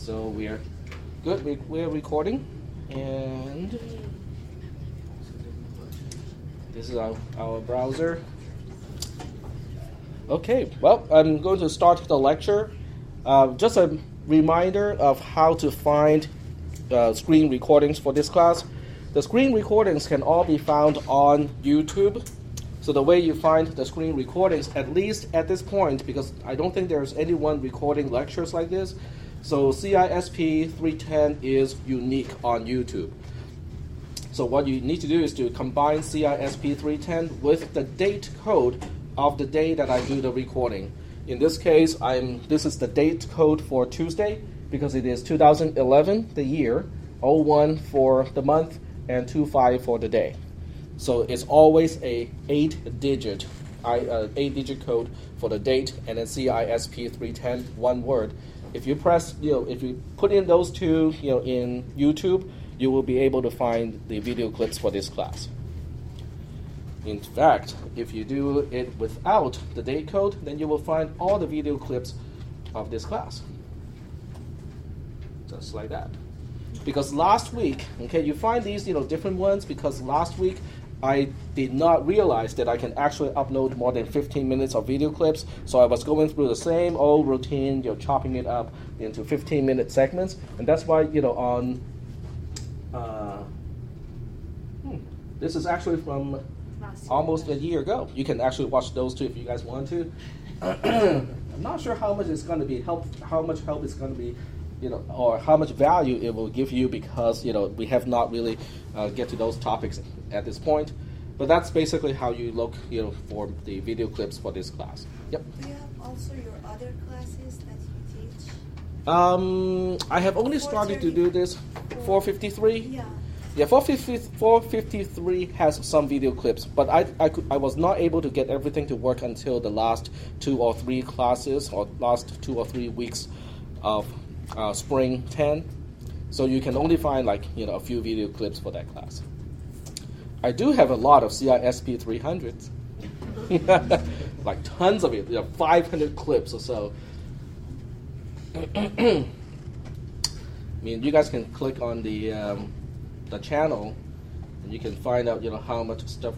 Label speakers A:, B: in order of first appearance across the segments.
A: So we're good. We're recording, and this is our browser. Okay, well, I'm going to start the lecture. Just a reminder of how to find screen recordings for this class. The screen recordings can all be found on YouTube. So the way you find the screen recordings, at least at this point, because I don't think there's anyone recording lectures like this, so cisp310 is unique on YouTube. So what you need to do is to combine cisp310 with the date code of the day that I do the recording. In this case, this is the date code for Tuesday, because it is 2011, the year, 01 for the month, and 25 for the day. So it's always a 8-digit code for the date, and then cisp310, one word. If you press, if you put in those two, in YouTube, you will be able to find the video clips for this class. In fact, if you do it without the date code, then you will find all the video clips of this class. Just like that. Because last week, you find these, different ones because last week I did not realize that I can actually upload more than 15 minutes of video clips. So I was going through the same old routine, chopping it up into 15-minute segments. And that's why, this is actually from almost a year ago. You can actually watch those two if you guys want to. I'm not sure how much it's going to be how much help it's going to be, or how much value it will give you because, we have not really get to those topics at this point. But that's basically how you look, for the video clips for this class. Yep.
B: Do you have also your other classes that you teach?
A: I have only started to do this 453.
B: Yeah.
A: Yeah, 453 has some video clips, but I was not able to get everything to work until the last 2 or 3 classes or last 2 or 3 weeks of spring 10. So you can only find a few video clips for that class. I do have a lot of cisp300s, like tons of it, 500 clips or so. I mean, you guys can click on the channel, and you can find out how much stuff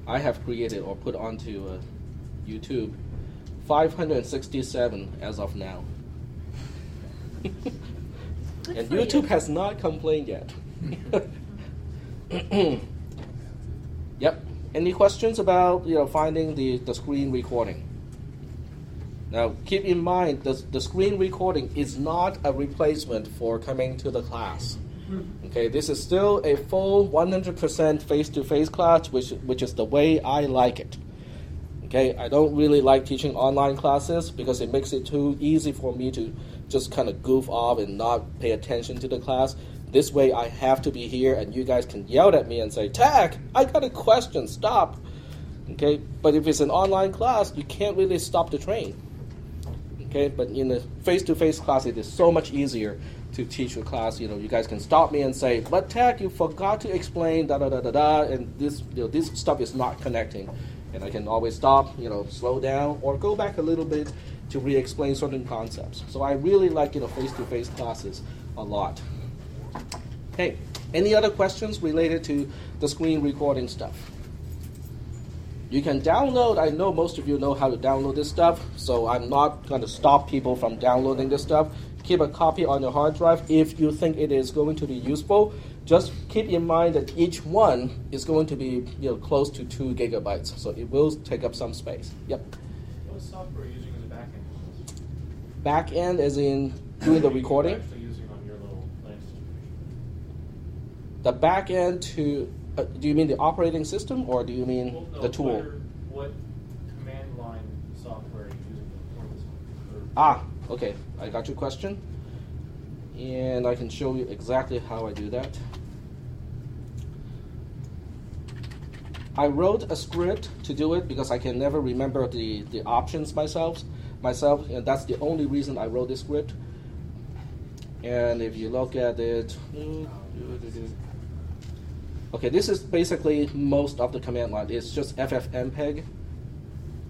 A: I have created or put onto YouTube. 567 as of now. And YouTube has not complained yet. Yep. Any questions about finding the screen recording? Now keep in mind the screen recording is not a replacement for coming to the class. Okay, this is still a full 100% face-to-face class, which is the way I like it. Okay, I don't really like teaching online classes because it makes it too easy for me to just kind of goof off and not pay attention to the class. This way I have to be here and you guys can yell at me and say, "Tag, I got a question, stop." Okay, but if it's an online class, you can't really stop the train. Okay, but in a face-to-face class, it is so much easier to teach a class. You guys can stop me and say, "But Tag, you forgot to explain da-da-da-da-da, and this stuff is not connecting." And I can always stop, slow down, or go back a little bit to re-explain certain concepts. So I really like, face-to-face classes a lot. Hey, any other questions related to the screen recording stuff? You can download, I know most of you know how to download this stuff, so I'm not going to stop people from downloading this stuff. Keep a copy on your hard drive if you think it is going to be useful. Just keep in mind that each one is going to be close to 2 gigabytes, so it will take up some space. Yep.
C: What software are you using in the back end?
A: Back end as in doing the recording?
C: Actually using on your little Linux distribution.
A: The back end to, do you mean the operating system or do you mean the tool?
C: What command line software are you using for this one?
A: Okay, I got your question. And I can show you exactly how I do that. I wrote a script to do it because I can never remember the options myself, and that's the only reason I wrote this script. And if you look at it, okay, this is basically most of the command line. It's just ffmpeg.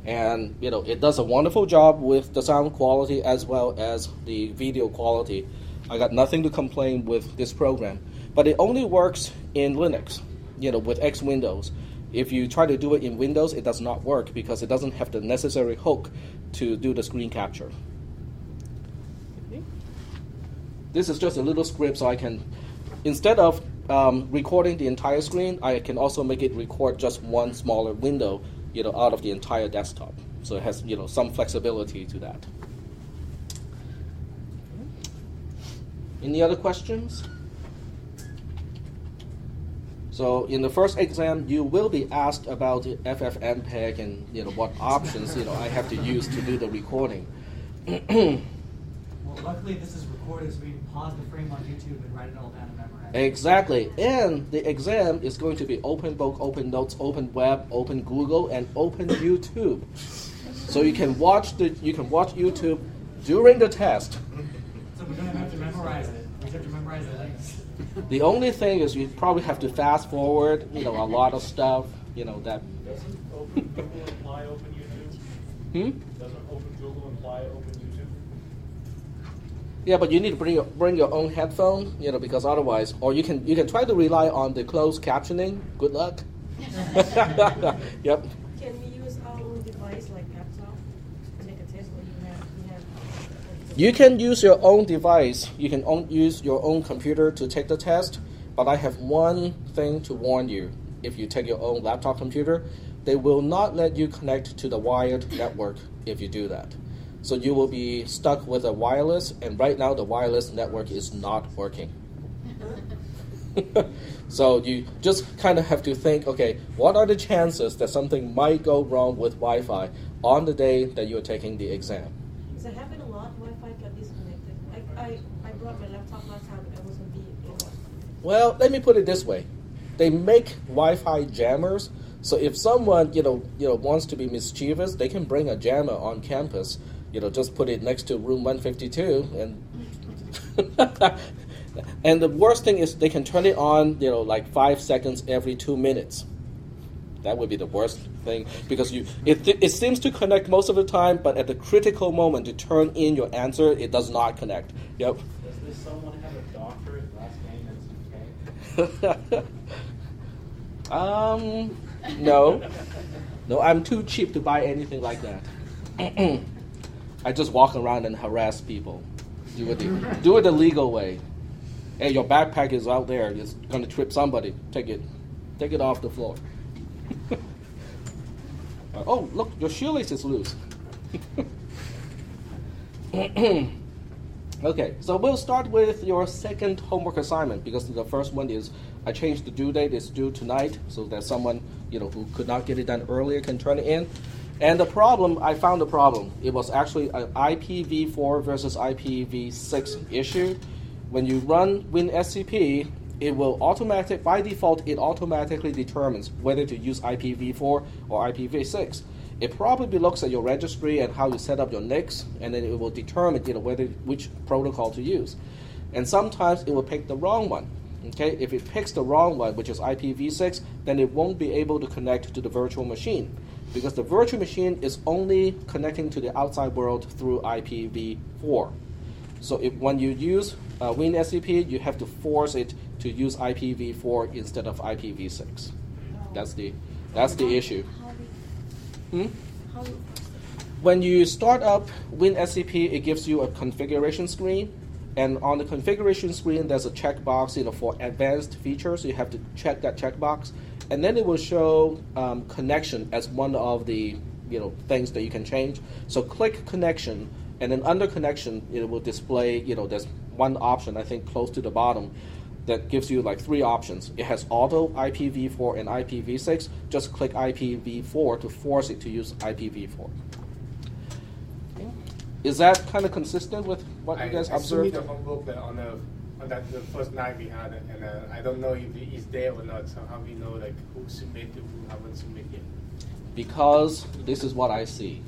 A: And it does a wonderful job with the sound quality as well as the video quality. I got nothing to complain with this program, but it only works in Linux, with X Windows. If you try to do it in Windows, it does not work because it doesn't have the necessary hook to do the screen capture. This is just a little script, so I can, instead of recording the entire screen, I can also make it record just one smaller window, out of the entire desktop. So it has, some flexibility to that. Any other questions? So in the first exam, you will be asked about FFmpeg and what options I have to use to do the recording.
D: Well, luckily this is recorded, so we can pause the frame on YouTube and write it all down and memorize.
A: Exactly, and the exam is going to be open book, open notes, open web, open Google, and open YouTube. So you can watch YouTube during the test.
D: So we don't have to memorize it. We just have to memorize the links.
A: The only thing is you probably have to fast forward, a lot of stuff, that.
C: Doesn't Open Google imply Open YouTube? Doesn't Open Google imply Open YouTube?
A: Yeah, but you need to bring your own headphone, because otherwise, or you can try to rely on the closed captioning. Good luck. Yep.
B: Can we use our own device like laptop to make a test, or you have?
A: You can use your own device. You can use your own computer to take the test. But I have one thing to warn you. If you take your own laptop computer, they will not let you connect to the wired network if you do that. So you will be stuck with a wireless, and right now the wireless network is not working. So you just kind of have to think, okay, what are the chances that something might go wrong with Wi-Fi on the day that you're taking the exam?
B: Does it happen a lot? Wi-Fi got disconnected. I brought my laptop last time and I wasn't being able.
A: Well, let me put it this way. They make Wi-Fi jammers, so if someone, wants to be mischievous, they can bring a jammer on campus, just put it next to room 152, and and the worst thing is they can turn it on, like 5 seconds every 2 minutes. That would be the worst thing, because it seems to connect most of the time, but at the critical moment to turn in your answer, it does not connect. Yep.
C: Does this someone have a doctorate last name that's UK?
A: No. No, I'm too cheap to buy anything like that. I just walk around and harass people. Do it the legal way. Hey, your backpack is out there. It's going to trip somebody. Take it off the floor. Oh, look, your shoelace is loose. Okay, so we'll start with your second homework assignment, because the first one is I changed the due date. It's due tonight, so that someone who could not get it done earlier can turn it in. And I found a problem. It was actually an IPv4 versus IPv6 issue. When you run WinSCP, it will by default, it automatically determines whether to use IPv4 or IPv6. It probably looks at your registry and how you set up your NICs, and then it will determine which protocol to use. And sometimes it will pick the wrong one. Okay, if it picks the wrong one, which is IPv6, then it won't be able to connect to the virtual machine, because the virtual machine is only connecting to the outside world through IPv4. So when you use WinSCP, you have to force it to use IPv4 instead of IPv6. That's the issue. When you start up WinSCP, it gives you a configuration screen, and on the configuration screen, there's a checkbox, for advanced features. You have to check that checkbox, and then it will show connection as one of the things that you can change. So click connection, and then under connection, it will display there's one option, I think close to the bottom, that gives you like 3 options. It has auto, IPv4, and IPv6. Just click IPv4 to force it to use IPv4. Okay. Is that kind of consistent with what you guys observed?
E: I submitted the homework on the first night we had it, and I don't know if it is there or not. So how we know who submitted, who haven't submitted yet?
A: Because this is what I see.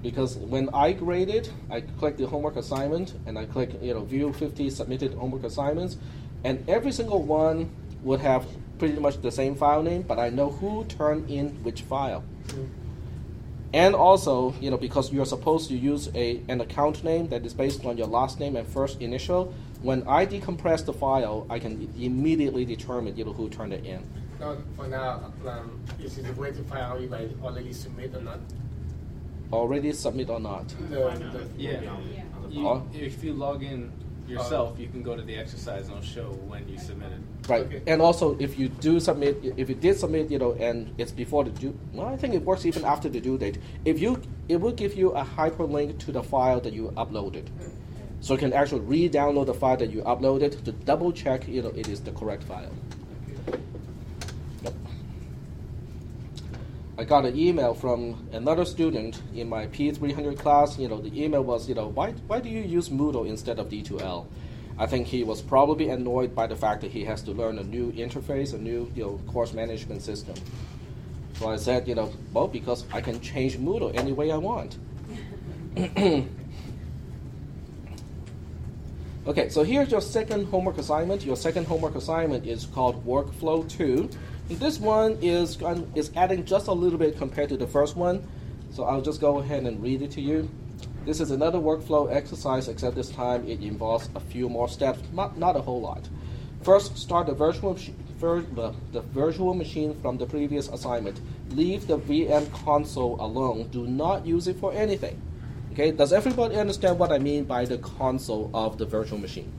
A: Because when I grade it, I click the homework assignment, and I click view 50 submitted homework assignments, and every single one would have pretty much the same file name, but I know who turned in which file. And also, because you're supposed to use an account name that is based on your last name and first initial, when I decompress the file, I can immediately determine who turned it in.
E: No, for now, is it a way to find out if I already submit or not?
A: Already submit or not?
F: Yeah. If you log in yourself, you can go to the exercise and it'll show when you submitted.
A: Right,
E: Okay.
A: and also if you did submit, and it's before the due, well, I think it works even after the due date. It will give you a hyperlink to the file that you uploaded, so you can actually re-download the file that you uploaded to double check, it is the correct file. Yep. I got an email from another student in my P300 class. The email was, why do you use Moodle instead of D2L? I think he was probably annoyed by the fact that he has to learn a new interface, a new course management system. So I said, well, because I can change Moodle any way I want. Okay, so here's your second homework assignment. Your second homework assignment is called Workflow 2. And this one is adding just a little bit compared to the first one. So I'll just go ahead and read it to you. This is another workflow exercise, except this time it involves a few more steps, not a whole lot. First, start the virtual machine from the previous assignment. Leave the VM console alone. Do not use it for anything. Okay, does everybody understand what I mean by the console of the virtual machine?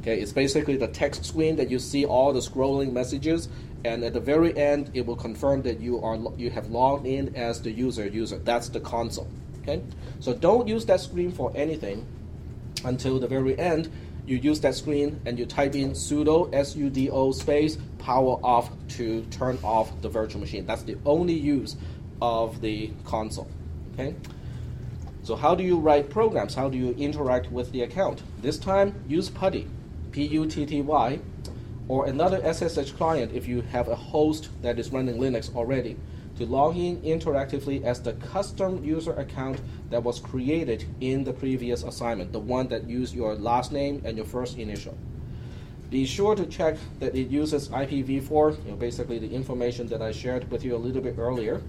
A: Okay, it's basically the text screen that you see all the scrolling messages, and at the very end, it will confirm that you have logged in as the user. That's the console. Okay, so don't use that screen for anything until the very end. You use that screen and you type in sudo sudo space power off to turn off the virtual machine. That's the only use of the console. Okay. So how do you write programs? How do you interact with the account? This time, use PuTTY, P-U-T-T-Y, or another SSH client if you have a host that is running Linux already, to log in interactively as the custom user account that was created in the previous assignment, the one that used your last name and your first initial. Be sure to check that it uses IPv4, basically the information that I shared with you a little bit earlier.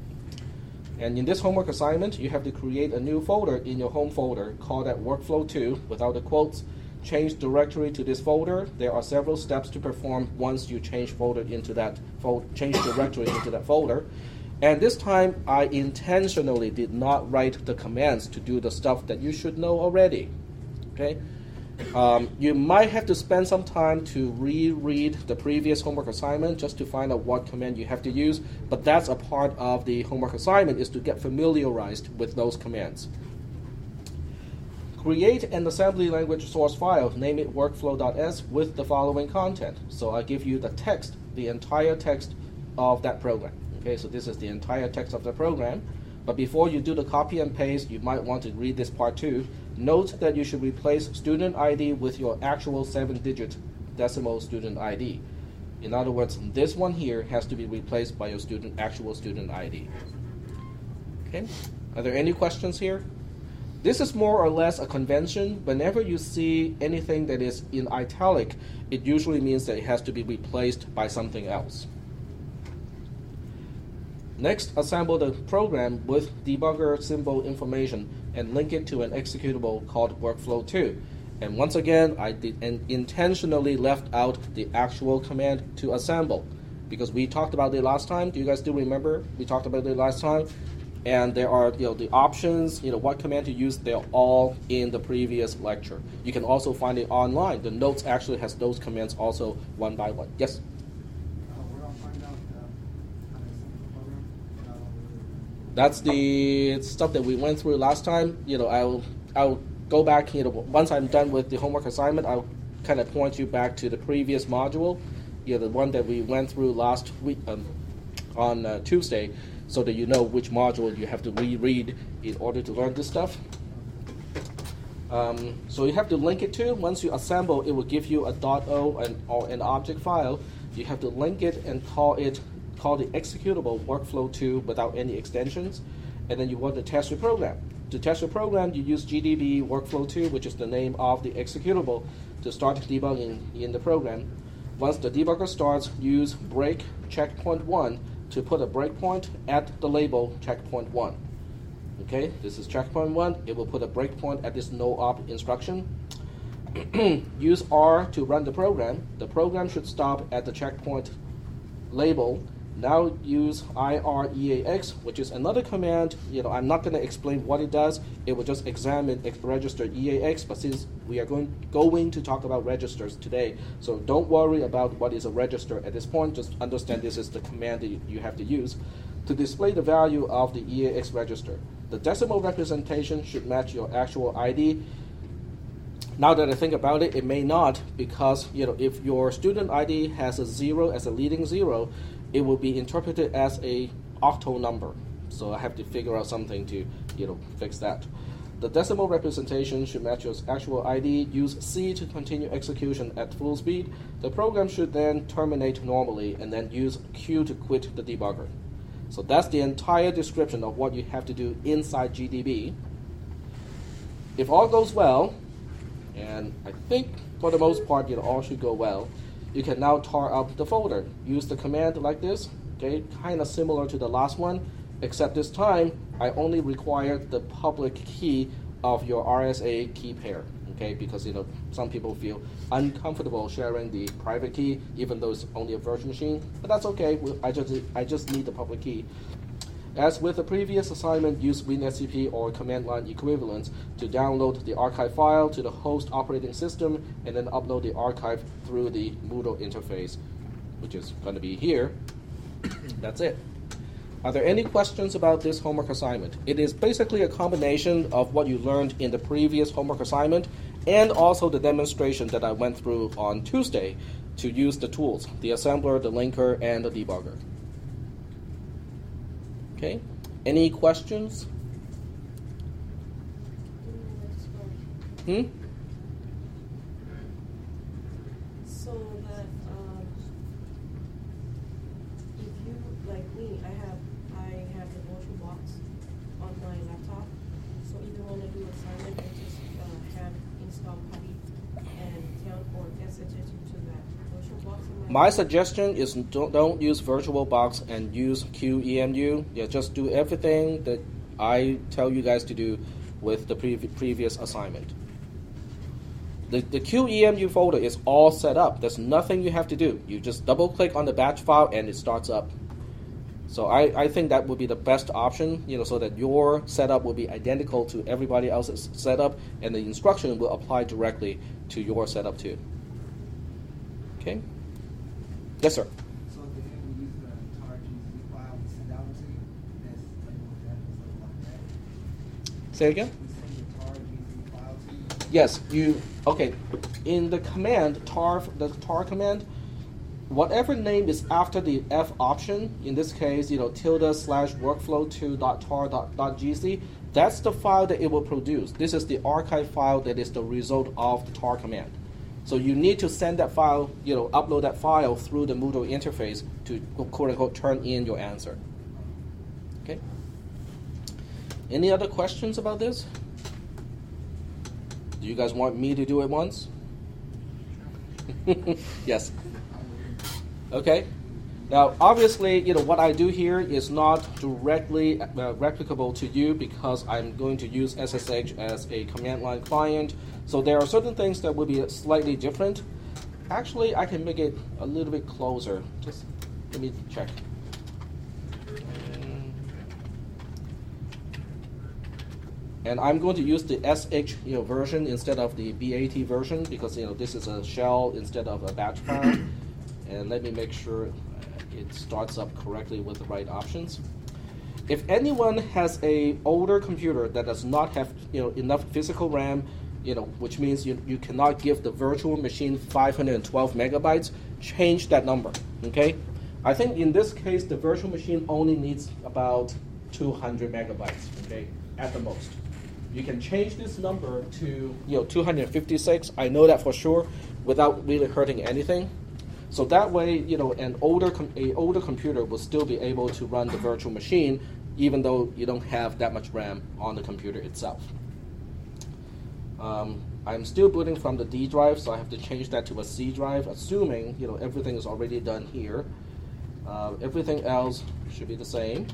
A: And in this homework assignment, you have to create a new folder in your home folder, call that Workflow 2 without the quotes. Change directory to this folder. There are several steps to perform once you change directory into that folder. And this time, I intentionally did not write the commands to do the stuff that you should know already. Okay? You might have to spend some time to reread the previous homework assignment just to find out what command you have to use, but that's a part of the homework assignment, is to get familiarized with those commands. Create an assembly language source file, name it workflow.s, with the following content. So I give you the text, the entire text of that program. Okay, so this is the entire text of the program. But before you do the copy and paste, you might want to read this part too. Note that you should replace student ID with your actual 7-digit decimal student ID. In other words, this one here has to be replaced by your actual student ID. Okay, are there any questions here? This is more or less a convention. Whenever you see anything that is in italic, it usually means that it has to be replaced by something else. Next, assemble the program with debugger symbol information and link it to an executable called Workflow 2. And once again, I intentionally left out the actual command to assemble, because we talked about it last time. Do you guys still remember? We talked about it last time. And there are the options, what command to use. They're all in the previous lecture. You can also find it online. The notes actually has those commands also one by one. Yes?
D: Where I'll find out how to assemble the program?
A: That's the stuff that we went through last time. I'll go back. Once I'm done with the homework assignment, I'll kind of point you back to the previous module, the one that we went through last week on Tuesday, so that you know which module you have to reread in order to learn this stuff. So you have to link it to. Once you assemble, it will give you a .o or an object file. You have to link it and call the executable Workflow 2 without any extensions. And then you want to test your program. To test your program, you use GDB Workflow 2, which is the name of the executable, to start debugging in the program. Once the debugger starts, use break checkpoint 1 to put a breakpoint at the label checkpoint 1. Okay, this is checkpoint 1. It will put a breakpoint at this no op instruction. Use R to run the program. The program should stop at the checkpoint label. Now use IREAX, which is another command. I'm not going to explain what it does. It will just examine register EAX, but since we are going to talk about registers today, so don't worry about what is a register at this point. Just understand this is the command that you have to use to display the value of the EAX register. The decimal representation should match your actual ID. Now that I think about it, it may not, because if your student ID has a 0 as a leading 0, it will be interpreted as a octal number. So I have to figure out something to fix that. The decimal representation should match your actual ID. Use C to continue execution at full speed. The program should then terminate normally, and then use Q to quit the debugger. So that's the entire description of what you have to do inside GDB. If all goes well, and I think for the most part all should go well, you can now tar up the folder. Use the command like this, okay, kind of similar to the last one, except this time I only require the public key of your RSA key pair, okay, because some people feel uncomfortable sharing the private key even though it's only a virtual machine, but that's okay. I just need the public key. As with the previous assignment, use WinSCP or command line equivalents to download the archive file to the host operating system and then upload the archive through the Moodle interface, which is going to be here. That's it. Are there any questions about this homework assignment? It is basically a combination of what you learned in the previous homework assignment and also the demonstration that I went through on Tuesday to use the tools, the assembler, the linker, and the debugger. Okay, any questions?
B: So that if you, like me, I have the virtual box on my laptop. So if you want to do assignment, I just have install Putty and tell or SSH to that virtual box.
A: My suggestion is don't use VirtualBox and use QEMU. Yeah, just do everything that I tell you guys to do with the previous assignment. The QEMU folder is all set up. There's nothing you have to do. You just double click on the batch file and it starts up. So I think that would be the best option, so that your setup will be identical to everybody else's setup and the instruction will apply directly to your setup too. Okay? Yes, sir.
G: So at the end we use the tar GZ file we send out to you. That's labeled that and stuff like that.
A: Say again?
G: We send the tar GZ file to you.
A: Yes, okay. In the command, the tar command, whatever name is after the F option, in this case, tilde/workflow2.tar.gz, that's the file that it will produce. This is the archive file that is the result of the tar command. So you need to send that file, upload that file through the Moodle interface to quote unquote turn in your answer. Okay? Any other questions about this? Do you guys want me to do it once? Yes. Okay. Now, obviously, what I do here is not directly replicable to you because I'm going to use SSH as a command line client. So there are certain things that will be slightly different. Actually, I can make it a little bit closer. Just let me check. And I'm going to use the SH version instead of the BAT version because this is a shell instead of a batch file. And let me make sure it starts up correctly with the right options. If anyone has an older computer that does not have enough physical RAM, which means you cannot give the virtual machine 512 megabytes, change that number. Okay, I think in this case the virtual machine only needs about 200 megabytes. Okay, at the most. You can change this number to 256. I know that for sure, without really hurting anything. So that way, an older computer will still be able to run the virtual machine, even though you don't have that much RAM on the computer itself. I'm still booting from the D drive, so I have to change that to a C drive, assuming everything is already done here. Everything else should be the same.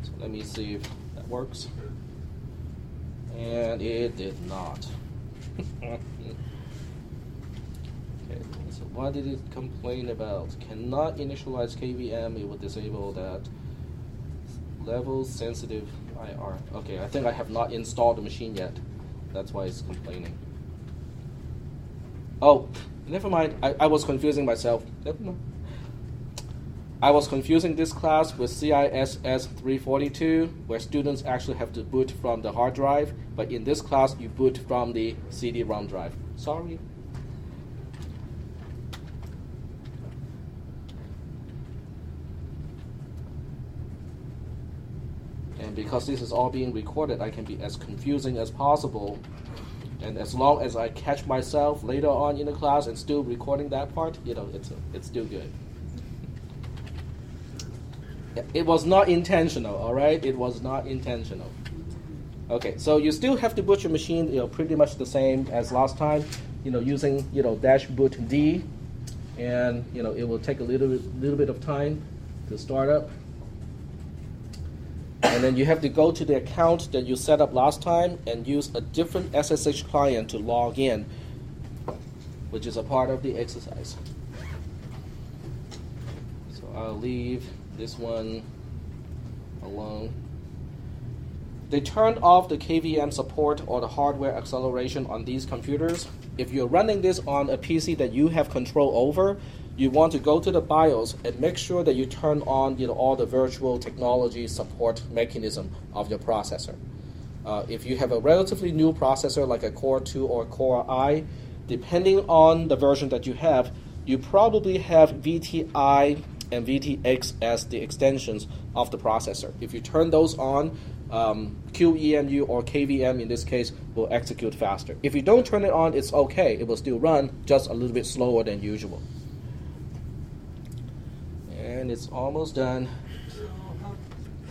A: So let me see if that works. And it did not. Okay, so what did it complain about? Cannot initialize KVM, it will disable that. Level sensitive IR. Okay, I think I have not installed the machine yet. That's why it's complaining. Oh, never mind. I was confusing myself. Never mind. I was confusing this class with cisp310, where students actually have to boot from the hard drive, but in this class, you boot from the CD-ROM drive. Sorry. And because this is all being recorded, I can be as confusing as possible. And as long as I catch myself later on in the class and still recording that part, it's still good. It was not intentional, all right? It was not intentional. Okay, so you still have to boot your machine, pretty much the same as last time, using, -boot D, and, it will take a little bit of time to start up. And then you have to go to the account that you set up last time and use a different SSH client to log in, which is a part of the exercise. So I'll leave this one alone. They turned off the KVM support or the hardware acceleration on these computers. If you're running this on a PC that you have control over, you want to go to the BIOS and make sure that you turn on all the virtual technology support mechanism of your processor. If you have a relatively new processor like a Core 2 or Core I, depending on the version that you have, you probably have VTI and VTX as the extensions of the processor. If you turn those on, QEMU or KVM in this case will execute faster. If you don't turn it on, it's okay. It will still run, just a little bit slower than usual. And it's almost done.
G: So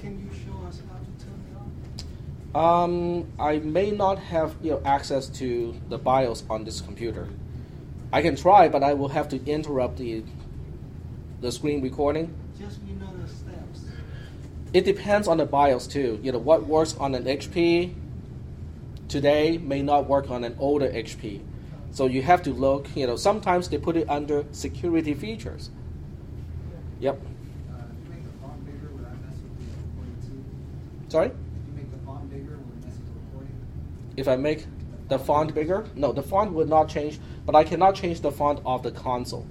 G: can you show us how to turn it on?
A: I may not have access to the BIOS on this computer. I can try, but I will have to interrupt the screen recording.
G: Just the steps.
A: It depends on the BIOS too. What works on an HP today may not work on an older HP. So you have to look, sometimes they put it under security features. Yep.
G: You make the font bigger, would I mess with the recording too?
A: Sorry?
G: You make the font bigger, would it mess with the recording?
A: If I make the font bigger? No, the font would not change, but I cannot change the font of the console.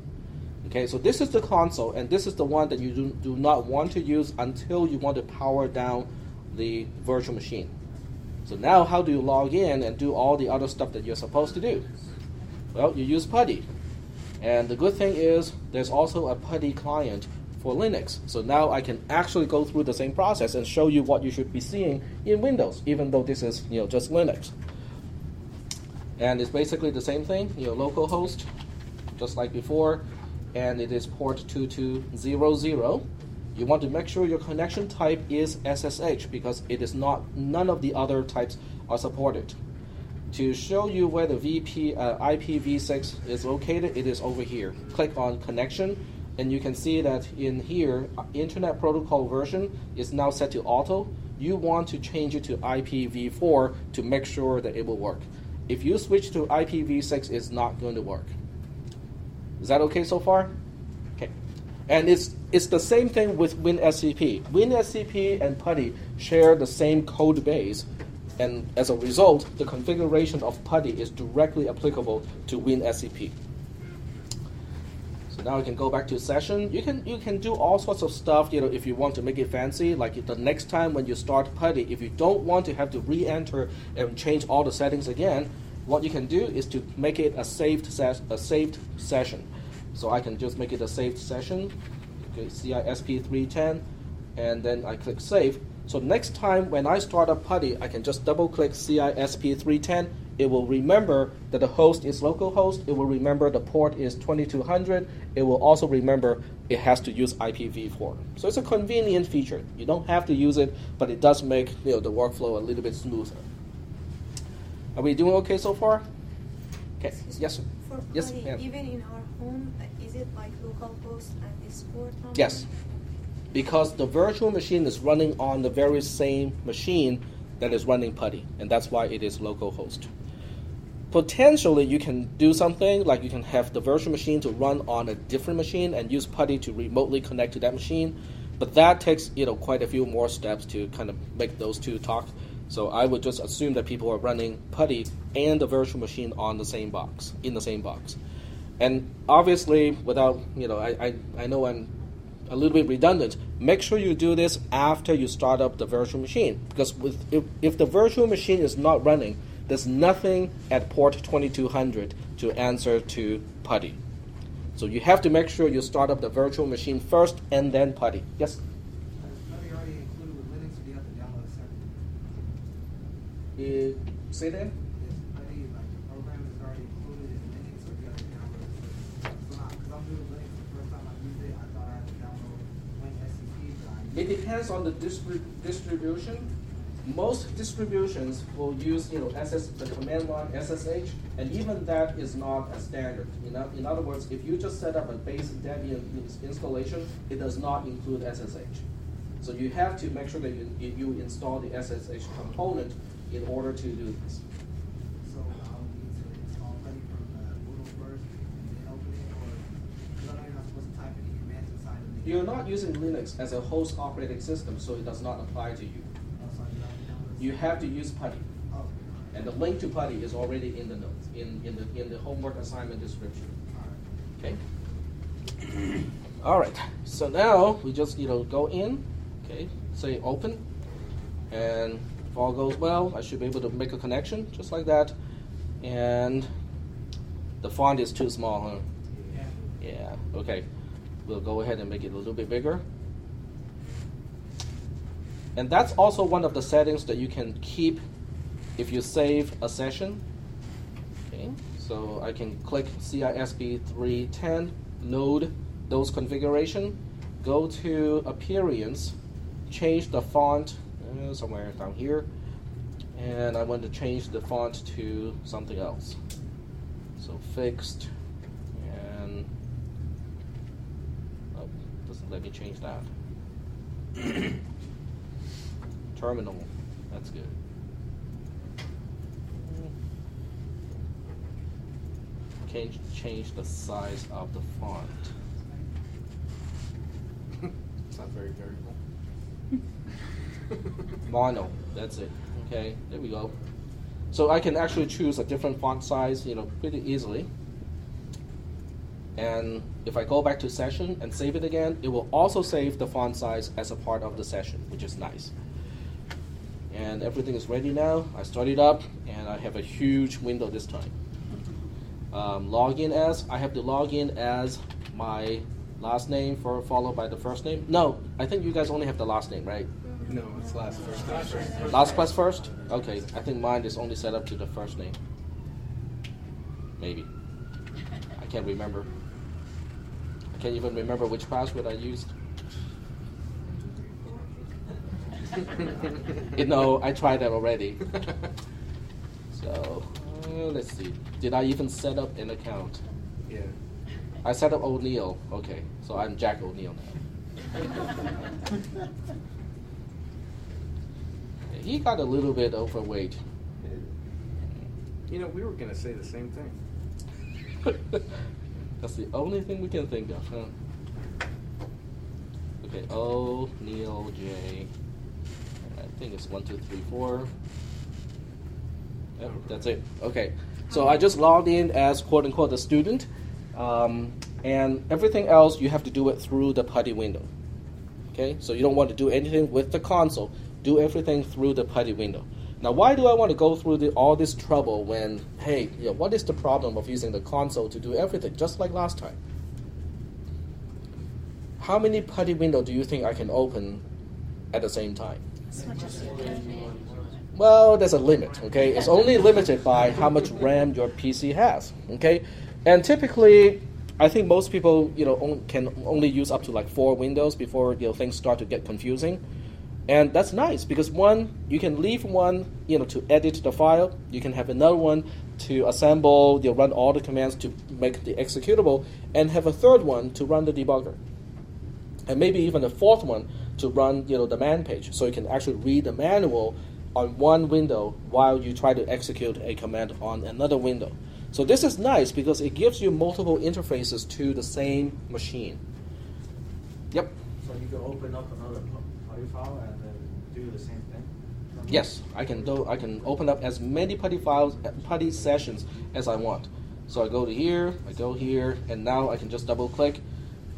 A: Okay, so this is the console, and this is the one that you do not want to use until you want to power down the virtual machine. So now how do you log in and do all the other stuff that you're supposed to do? Well, you use PuTTY. And the good thing is there's also a PuTTY client for Linux. So now I can actually go through the same process and show you what you should be seeing in Windows, even though this is just Linux. And it's basically the same thing, localhost, just like before, and it is port 2200. You want to make sure your connection type is SSH because it is not, none of the other types are supported. To show you where the IPv6 is located, it is over here. Click on connection, and you can see that in here, Internet Protocol version is now set to auto. You want to change it to IPv4 to make sure that it will work. If you switch to IPv6, it's not going to work. Is that okay so far? Okay. And it's the same thing with WinSCP. WinSCP and PuTTY share the same code base, and as a result, the configuration of PuTTY is directly applicable to WinSCP. So now we can go back to session. You can do all sorts of stuff, if you want to make it fancy. Like the next time when you start PuTTY, if you don't want to have to re-enter and change all the settings again, what you can do is to make it a saved session. So I can just make it a saved session. Okay, cisp310, and then I click save. So next time when I start up PuTTY, I can just double-click cisp310. It will remember that the host is localhost. It will remember the port is 2200. It will also remember it has to use IPv4. So it's a convenient feature. You don't have to use it, but it does make the workflow a little bit smoother. Are we doing okay so far? Okay.
H: Excuse
A: Yes, sir.
H: me. For
A: Yes,
H: PuTTY,
A: ma'am.
H: even in our home, is it like localhost and this port number?
A: Yes. Because the virtual machine is running on the very same machine that is running PuTTY, and that's why it is localhost. Potentially, you can do something like you can have the virtual machine to run on a different machine and use PuTTY to remotely connect to that machine, but that takes quite a few more steps to kind of make those two talk. So I would just assume that people are running PuTTY and the virtual machine on the same box, in the same box. And obviously, without, I know I'm a little bit redundant, make sure you do this after you start up the virtual machine. Because if the virtual machine is not running, there's nothing at port 2200 to answer to PuTTY. So you have to make sure you start up the virtual machine first and then PuTTY. Yes?
G: Is PuTTY already included with Linux, or do you have to download it separately?
A: Say that?
G: Is PuTTY, like the program is already included in Linux, or do you have to download it separately? Because I'm new to Linux, the first time I used it, I thought I had to download WinSCP, but
A: It depends on the distribution. Most distributions will use the command line SSH, and even that is not a standard. In other words, if you just set up a basic Debian installation, it does not include SSH. So you have to make sure that you install the SSH component in order to do this.
G: so I'll need to install PuTTY from Moodle first and then open it, or because I know you're not supposed to type any commands inside of it.
A: You're not using Linux as a host operating system, so it does not apply to you.
G: So you have to download it
A: You have to use PuTTY.
G: Oh,
A: And the link to PuTTY is already in the notes, in the homework assignment description.
G: all right.
A: Okay? All right. So now we just go in, okay, say open, and if all goes well, I should be able to make a connection just like that. And the font is too small, huh?
D: Yeah.
A: Yeah. Okay. We'll go ahead and make it a little bit bigger. And that's also one of the settings that you can keep if you save a session. Okay, so I can click cisp310, load those configuration, go to appearance, change the font somewhere down here, and I want to change the font to something else. So fixed, and oh, doesn't let me change that. Terminal, that's good. Change the size of the font.
F: It's not very variable.
A: Mono, that's it. Okay, there we go. So I can actually choose a different font size, pretty easily. And if I go back to session and save it again, it will also save the font size as a part of the session, which is nice. And everything is ready now. I start it up, and I have a huge window this time. Login as, I have to log in as my last name followed by the first name. No, I think you guys only have the last name, right?
F: No, it's last first.
A: Last plus first? Okay, I think mine is only set up to the first name. Maybe. I can't remember. I can't even remember which password I used. I tried that already. So, let's see. Did I even set up an account?
F: Yeah.
A: I set up O'Neill. Okay, so I'm Jack O'Neill now. He got a little bit overweight.
F: We were going to say the same thing.
A: That's the only thing we can think of, huh? Okay, O'Neill J. I think it's 1, 2, 3, 4. Yep, that's it. Okay, so I just logged in as quote unquote a student, and everything else you have to do it through the PuTTY window. Okay, so you don't want to do anything with the console. Do everything through the PuTTY window. Now, why do I want to go through all this trouble when, hey, what is the problem of using the console to do everything, just like last time? How many PuTTY windows do you think I can open at the same time?
H: As much as you can.
A: Well, there's a limit, okay? It's only limited by how much RAM your PC has, okay? And typically, I think most people, can only use up to like 4 windows before, things start to get confusing. And that's nice because one, you can leave one, to edit the file. You can have another one to assemble, run all the commands to make the executable, and have a third one to run the debugger. And maybe even a fourth one to run, the man page. So you can actually read the manual on one window while you try to execute a command on another window. So this is nice because it gives you multiple interfaces to the same machine. Yep.
G: So you can open up another PuTTY file and then do the same thing?
A: Yes, I can open up as many PuTTY sessions as I want. So I go to here, I go here, and now I can just double click,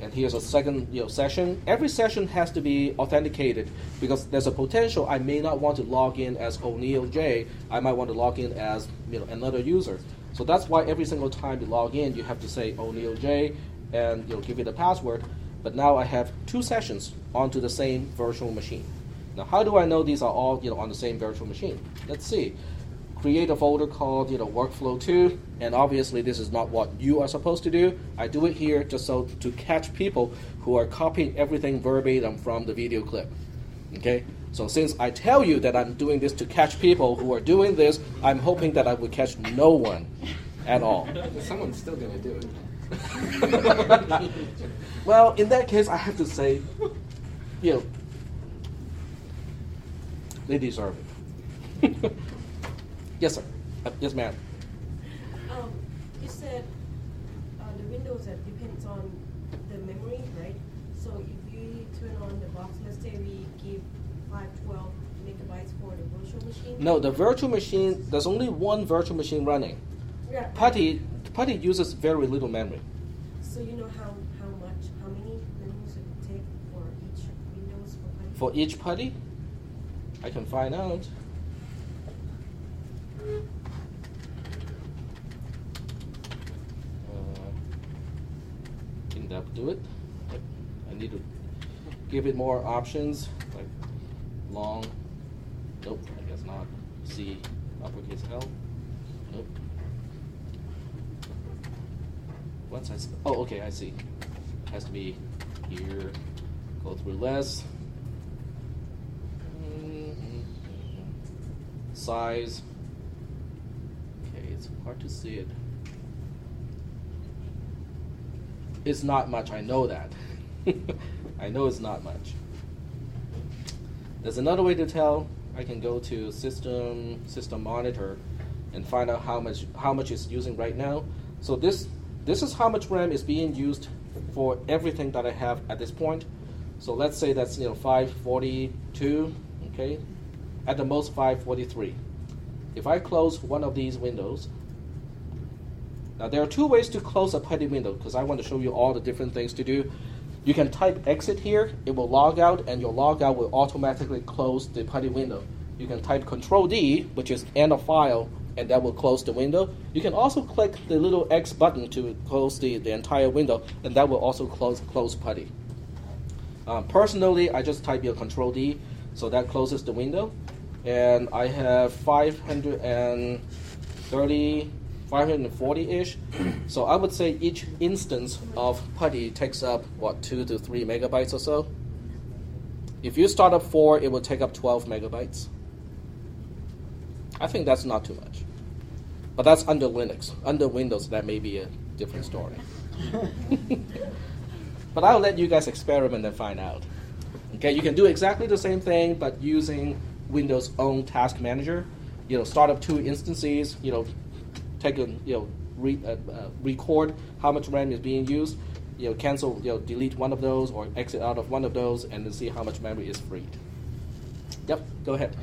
A: and here's a second session. Every session has to be authenticated because there's a potential I may not want to log in as O'Neill J. I might want to log in as another user. So that's why every single time you log in, you have to say O'Neill J and give it a password. But now I have 2 sessions onto the same virtual machine. Now, how do I know these are all on the same virtual machine? Let's see. Create a folder called workflow 2, and obviously this is not what you are supposed to do. I do it here just so to catch people who are copying everything verbatim from the video clip. Okay? So since I tell you that I'm doing this to catch people who are doing this, I'm hoping that I would catch no one at all.
F: Someone's still going to do it.
A: Well, in that case, I have to say, they deserve it. Yes, sir. Yes, ma'am.
B: You said the Windows that depends on the memory, right? So if you turn on the box, let's say we give 512 megabytes for the virtual machine.
A: No, the virtual machine, there's only one virtual machine running.
B: Yeah.
A: PuTTY uses very little memory.
B: So you know how many memories it would take for each Windows for PuTTY?
A: For each PuTTY, I can find out. I think that would do it. Yep. I need to give it more options, like long. Nope, I guess not. C, uppercase L. Nope. Once oh, okay, I see. It has to be here. Go through less. Size. Okay, it's hard to see it. It's not much, I know that. I know it's not much. There's another way to tell. I can go to system monitor and find out how much it's using right now. So this is how much RAM is being used for everything that I have at this point. So let's say that's 542, okay? At the most 543. If I close one of these windows, now there are 2 ways to close a PuTTY window because I want to show you all the different things to do. You can type exit here, it will log out, and your logout will automatically close the PuTTY window. You can type Control D, which is end of file, and that will close the window. You can also click the little X button to close the entire window, and that will also close PuTTY. Personally, I just type Control D, so that closes the window. And I have 540-ish. So I would say each instance of PuTTY takes up, 2 to 3 megabytes or so. If you start up 4, it will take up 12 megabytes. I think that's not too much. But that's under Linux. Under Windows, that may be a different story. But I'll let you guys experiment and find out. Okay, you can do exactly the same thing, but using Windows' own task manager. Start up 2 instances. Take a record how much RAM is being used. Cancel, delete one of those or exit out of one of those, and then see how much memory is freed. Yep, go ahead.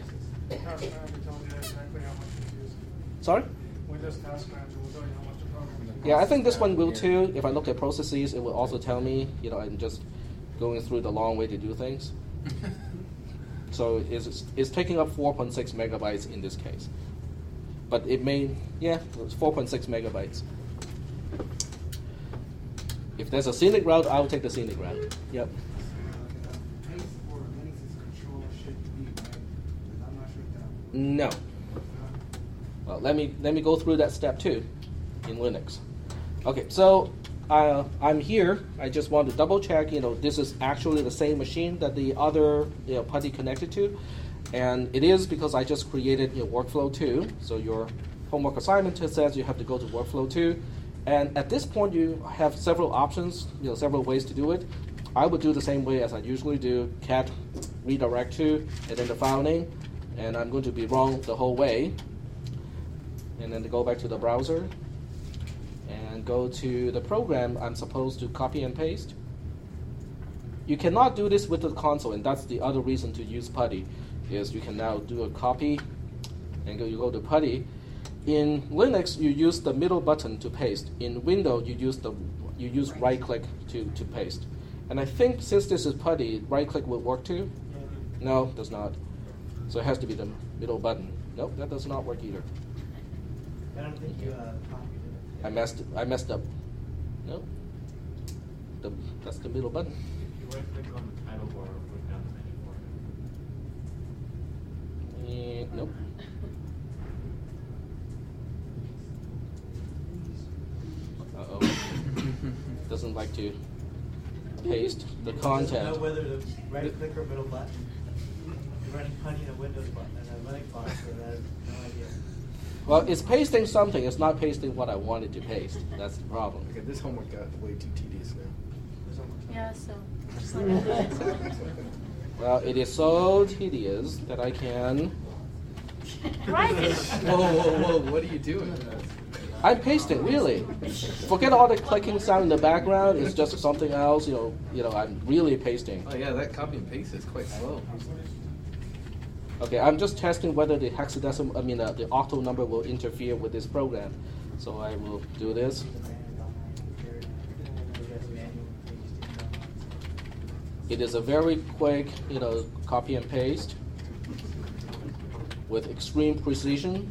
C: Task Manager tells you exactly how much it's used.
A: Sorry?
C: Windows Task Manager will tell you how much the program is.
A: Yeah, I think this one will too. If I look at processes, it will also tell me. I'm just going through the long way to do things. So it's taking up 4.6 megabytes in this case. But it may, it's 4.6 megabytes. If there's a scenic route, I'll take the scenic route. Yep.
G: Paste for Linux is Control Shift V, right? I'm not sure if that.
A: No. Well, let me go through that step too in Linux. Okay, so I'm here. I just want to double check, this is actually the same machine that the other PuTTY connected to. And it is because I just created workflow 2. So your homework assignment says you have to go to workflow 2. And at this point, you have several options, several ways to do it. I would do the same way as I usually do, cat redirect to, and then the file name. And I'm going to be wrong the whole way. And then to go back to the browser and go to the program I'm supposed to copy and paste. You cannot do this with the console, and that's the other reason to use PuTTY, is you can now do a copy and you go to PuTTY. In Linux, you use the middle button to paste. In Windows, you use right click to paste. And I think since this is PuTTY, right click will work too. No, does not. So it has to be the middle button. Nope, that does not work either.
D: I don't think you copied it.
A: I messed up. Nope. That's the middle button.
C: If you right click on the title bar, put down the menu bar.
A: Nope. Uh-oh. Doesn't like to paste the content.
D: I don't know whether to right click or middle button. You're running PuTTY in a Windows button and a Linux box, so I have no idea.
A: Well, it's pasting something. It's not pasting what I wanted to paste. That's the problem.
F: Okay, this homework got way too tedious now.
H: Yeah, so just
A: Well, it is so tedious that I can.
H: write it.
F: Whoa, what are you doing?
A: I'm pasting, really. Forget all the clicking sound in the background. It's just something else. I'm really pasting.
F: Oh yeah, that copy and paste is quite slow.
A: Okay, I'm just testing whether the hexadecimal, the octal number will interfere with this program. So I will do this. It is a very quick, copy and paste with extreme precision.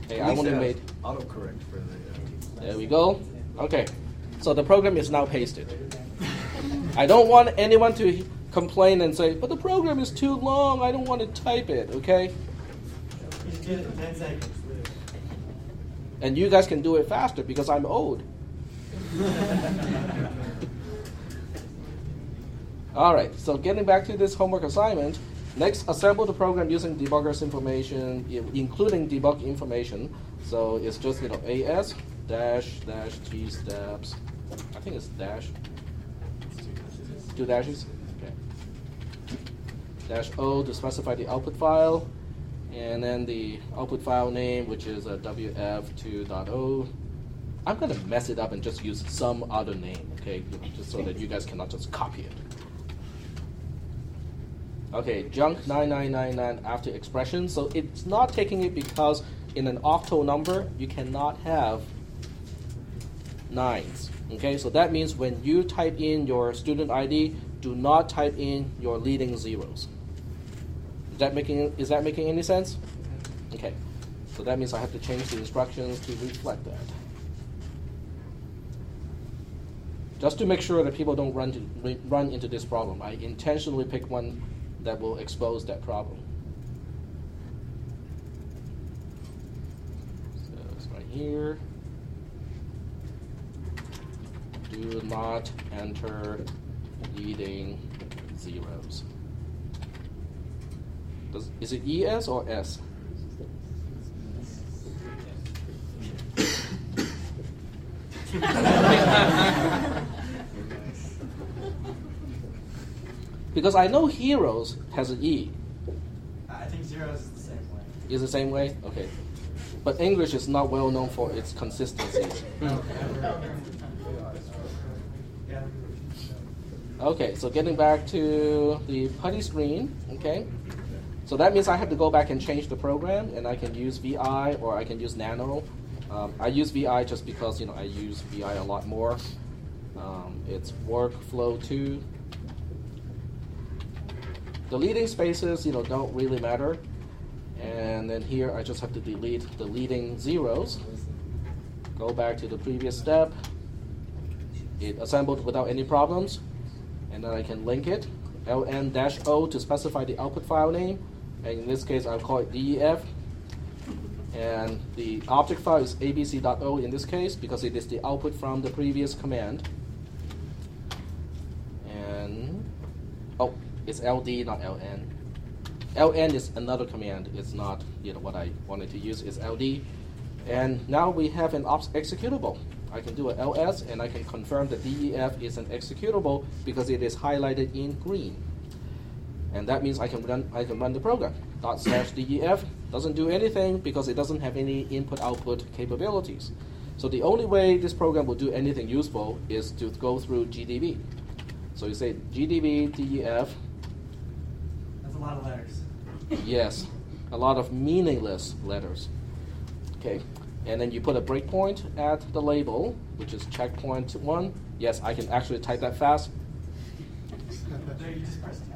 A: Hey, I only made
F: autocorrect for the.
A: There we go. Okay, so the program is now pasted. I don't want anyone to complain and say, but the program is too long, I don't want to type it, okay?
D: You just did it in 10 seconds. Literally.
A: And you guys can do it faster because I'm old. All right, so getting back to this homework assignment, next assemble the program using debuggers information, including debug information. So it's just, AS dash T steps. I think it's dash. 2 dashes. -O to specify the output file, and then the output file name, which is wf2.o. I'm going to mess it up and just use some other name, okay, just so that you guys cannot just copy it. Okay, junk 9999 after expression. So it's not taking it because in an octal number, you cannot have 9s. Okay, so that means when you type in your student ID, do not type in your leading zeros. Is that making any sense? Okay, so that means I have to change the instructions to reflect that. Just to make sure that people don't run into this problem, I intentionally pick one that will expose that problem. So it's right here. Do not enter leading zeros. Is it ES or S? Because I know heroes has an E.
D: I think zeros is the same way.
A: Is the same way? Okay. But English is not well known for its consistency. Okay, so getting back to the PuTTY screen, okay. So that means I have to go back and change the program, and I can use VI or I can use Nano. I use VI just because I use VI a lot more. It's workflow 2. The leading spaces, don't really matter. And then here I just have to delete the leading zeros. Go back to the previous step. It assembled without any problems. And then I can link it, ln-o to specify the output file name. And in this case, I'll call it DEF. And the object file is abc.o in this case because it is the output from the previous command. And, oh, it's ld, not ln. ln is another command. It's not what I wanted to use. It's ld. And now we have an ops executable. I can do an ls, and I can confirm that def is an executable because it is highlighted in green. And that means I can run the program. ./def doesn't do anything because it doesn't have any input-output capabilities. So the only way this program will do anything useful is to go through gdb. So you say gdb def.
D: That's a lot of letters.
A: Yes, a lot of meaningless letters. Okay, and then you put a breakpoint at the label, which is checkpoint 1. Yes, I can actually type that fast.
D: No, you just press 10.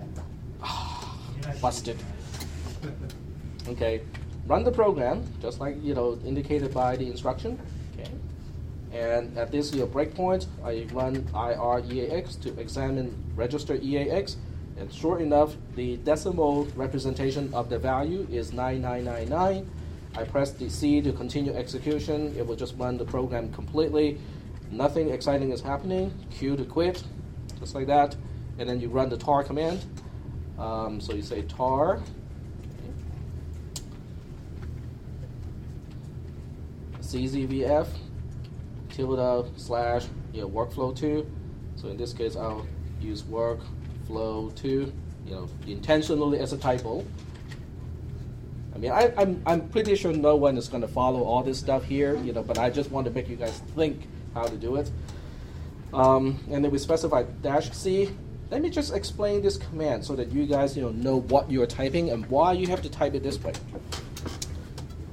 A: Busted. Okay, run the program just like indicated by the instruction. Okay, and at this breakpoint, I run IR_EAX to examine register EAX, and sure enough, the decimal representation of the value is 9999. I press the C to continue execution. It will just run the program completely. Nothing exciting is happening. Q to quit, just like that, and then you run the tar command. So you say tar. CZVF / workflow2. So in this case, I'll use workflow2, intentionally as a typo. I mean, I'm pretty sure no one is going to follow all this stuff here, but I just want to make you guys think how to do it. And then we specify -C. Let me just explain this command so that you guys know what you're typing and why you have to type it this way.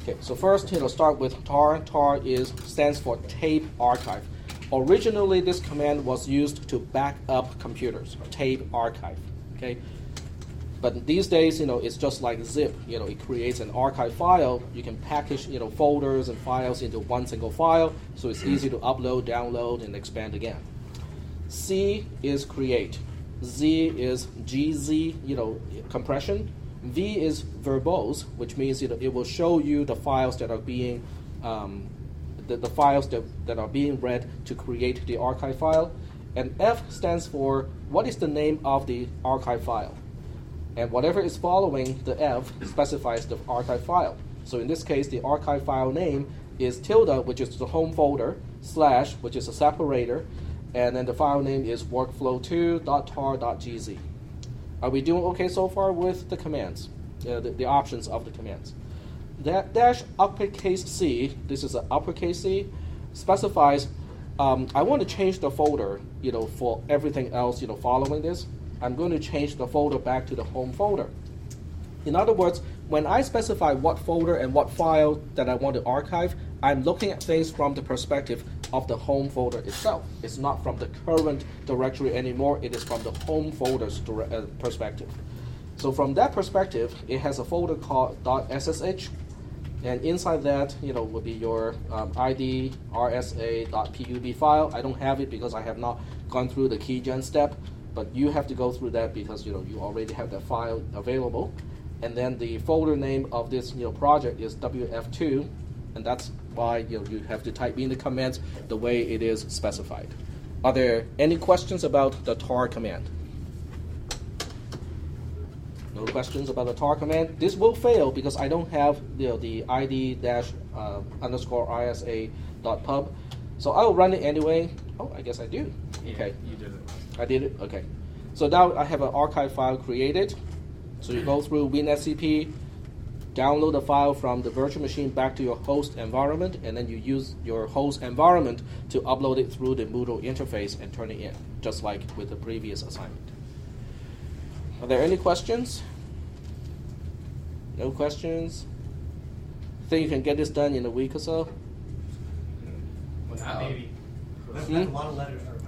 A: Okay, so first, start with tar. Tar stands for tape archive. Originally, this command was used to back up computers, tape archive. Okay, but these days, it's just like zip. It creates an archive file. You can package, folders and files into one single file, so it's easy to upload, download, and expand again. C is create. Z is GZ, compression. V is verbose, which means it will show you the files that are being the files that are being read to create the archive file. And F stands for what is the name of the archive file. And whatever is following the F specifies the archive file. So in this case, the archive file name is tilde, which is the home folder, /, which is a separator, and then the file name is workflow2.tar.gz. Are we doing okay so far with the commands, the options of the commands? That -C, this is an uppercase C, specifies I want to change the folder, for everything else, following this. I'm going to change the folder back to the home folder. In other words, when I specify what folder and what file that I want to archive, I'm looking at things from the perspective of the home folder itself. It's not from the current directory anymore. It is from the home folder's perspective. So from that perspective, it has a folder called .ssh, and inside that, will be your ID rsa.pub file. I don't have it because I have not gone through the keygen step, but you have to go through that because you already have that file available. And then the folder name of this project is WF2, and that's why you have to type in the commands the way it is specified. Are there any questions about the tar command? No questions about the tar command? This will fail because I don't have the ID_RSA.pub, so I'll run it anyway. Oh, I guess I do.
F: Yeah,
A: okay,
F: you did it.
A: I did it. Okay, so now I have an archive file created. So you go through WinSCP, download the file from the virtual machine back to your host environment, and then you use your host environment to upload it through the Moodle interface and turn it in, just like with the previous assignment. Are there any questions? No questions? Think you can get this done in a week or so?
F: Wow.
D: Maybe. That's a lot of letters to remember.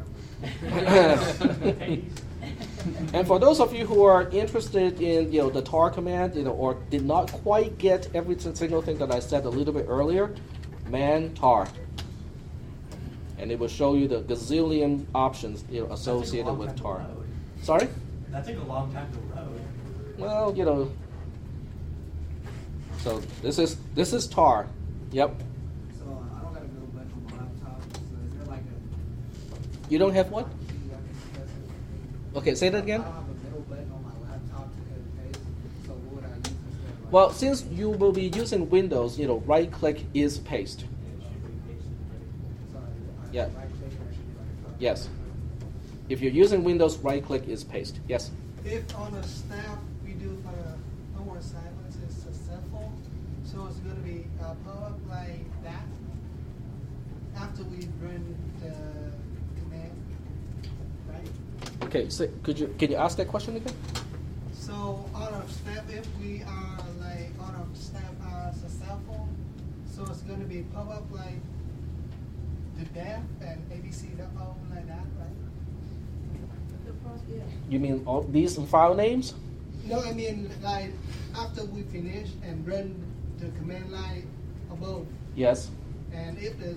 A: And for those of you who are interested in the tar command, or did not quite get every single thing that I said a little bit earlier, man tar, and it will show you the gazillion options associated with tar. Sorry?
D: That took a long time to load.
A: Well, So this is tar. Yep.
G: So I don't got a middle button on my laptop. So is there like a
A: You don't have what?
G: key I can press it?
A: Okay, say that again.
G: I don't have a middle button on my laptop to cut and paste. So what would I use instead of like?
A: Well, since you will be using Windows, right click is paste.
G: Sorry,
A: Yeah.
G: right click and I should be like
A: Yes. If you're using Windows, right click is paste. Yes.
I: If on a snap we do for the homework assignments is successful, so it's going to be pop up like that after we run the command, right?
A: Okay. So can you ask that question again?
I: So on a snap, if we are like on a snap successful, so it's going to be pop up like the def and abc.o like that, right?
B: The process, yeah.
A: You mean all these file names?
I: No, I mean like after we finish and run the command line above,
A: Yes.
I: and if the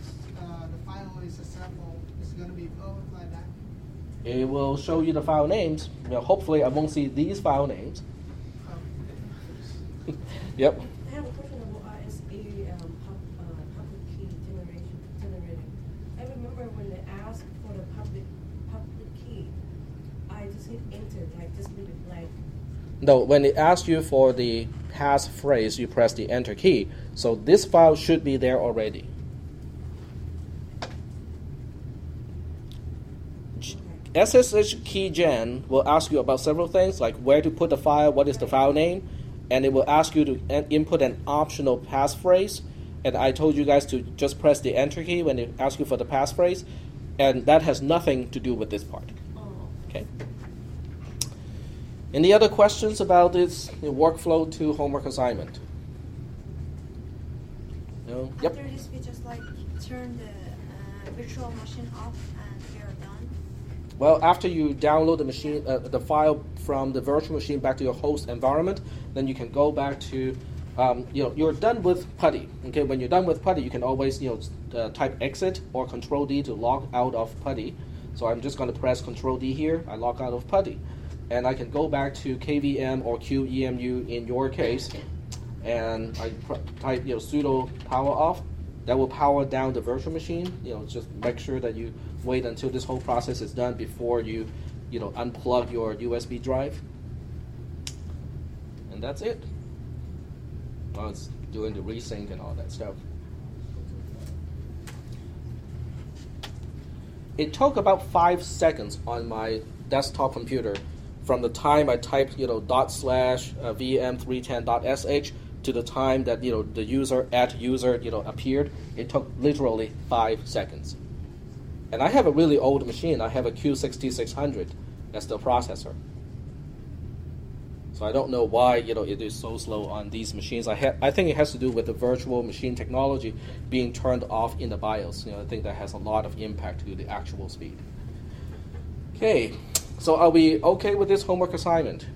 I: file is successful, it's going to be public like that.
A: It will show you the file names. Hopefully, I won't see these file names. Yep.
B: I have a question about ISA public key generating. I remember when they asked for the public key, I just hit enter, like just leave it blank.
A: No, when it asks you for the passphrase, you press the enter key. So this file should be there already. SSH keygen will ask you about several things, like where to put the file, what is the file name, and it will ask you to input an optional passphrase. And I told you guys to just press the enter key when it asks you for the passphrase, and that has nothing to do with this part. Okay. Any other questions about this workflow to homework assignment? No? Yep.
H: After this, we just like turn the virtual machine off and we are done.
A: Well, after you download the machine, the file from the virtual machine back to your host environment, then you can go back to, you're done with PuTTY. Okay, when you're done with PuTTY, you can always, type exit or Control D to log out of PuTTY. So I'm just going to press Control D here. I log out of PuTTY, and I can go back to KVM or QEMU in your case, and I type sudo power off. That will power down the virtual machine. Just make sure that you wait until this whole process is done before you, unplug your USB drive. And that's it. Well, it's doing the resync and all that stuff. It took about 5 seconds on my desktop computer from the time I typed, /vm310.sh to the time that the user appeared. It took literally 5 seconds. And I have a really old machine. I have a Q6600 as the processor. So I don't know why it is so slow on these machines. I think it has to do with the virtual machine technology being turned off in the BIOS. I think that has a lot of impact to the actual speed. Okay, so are we okay with this homework assignment?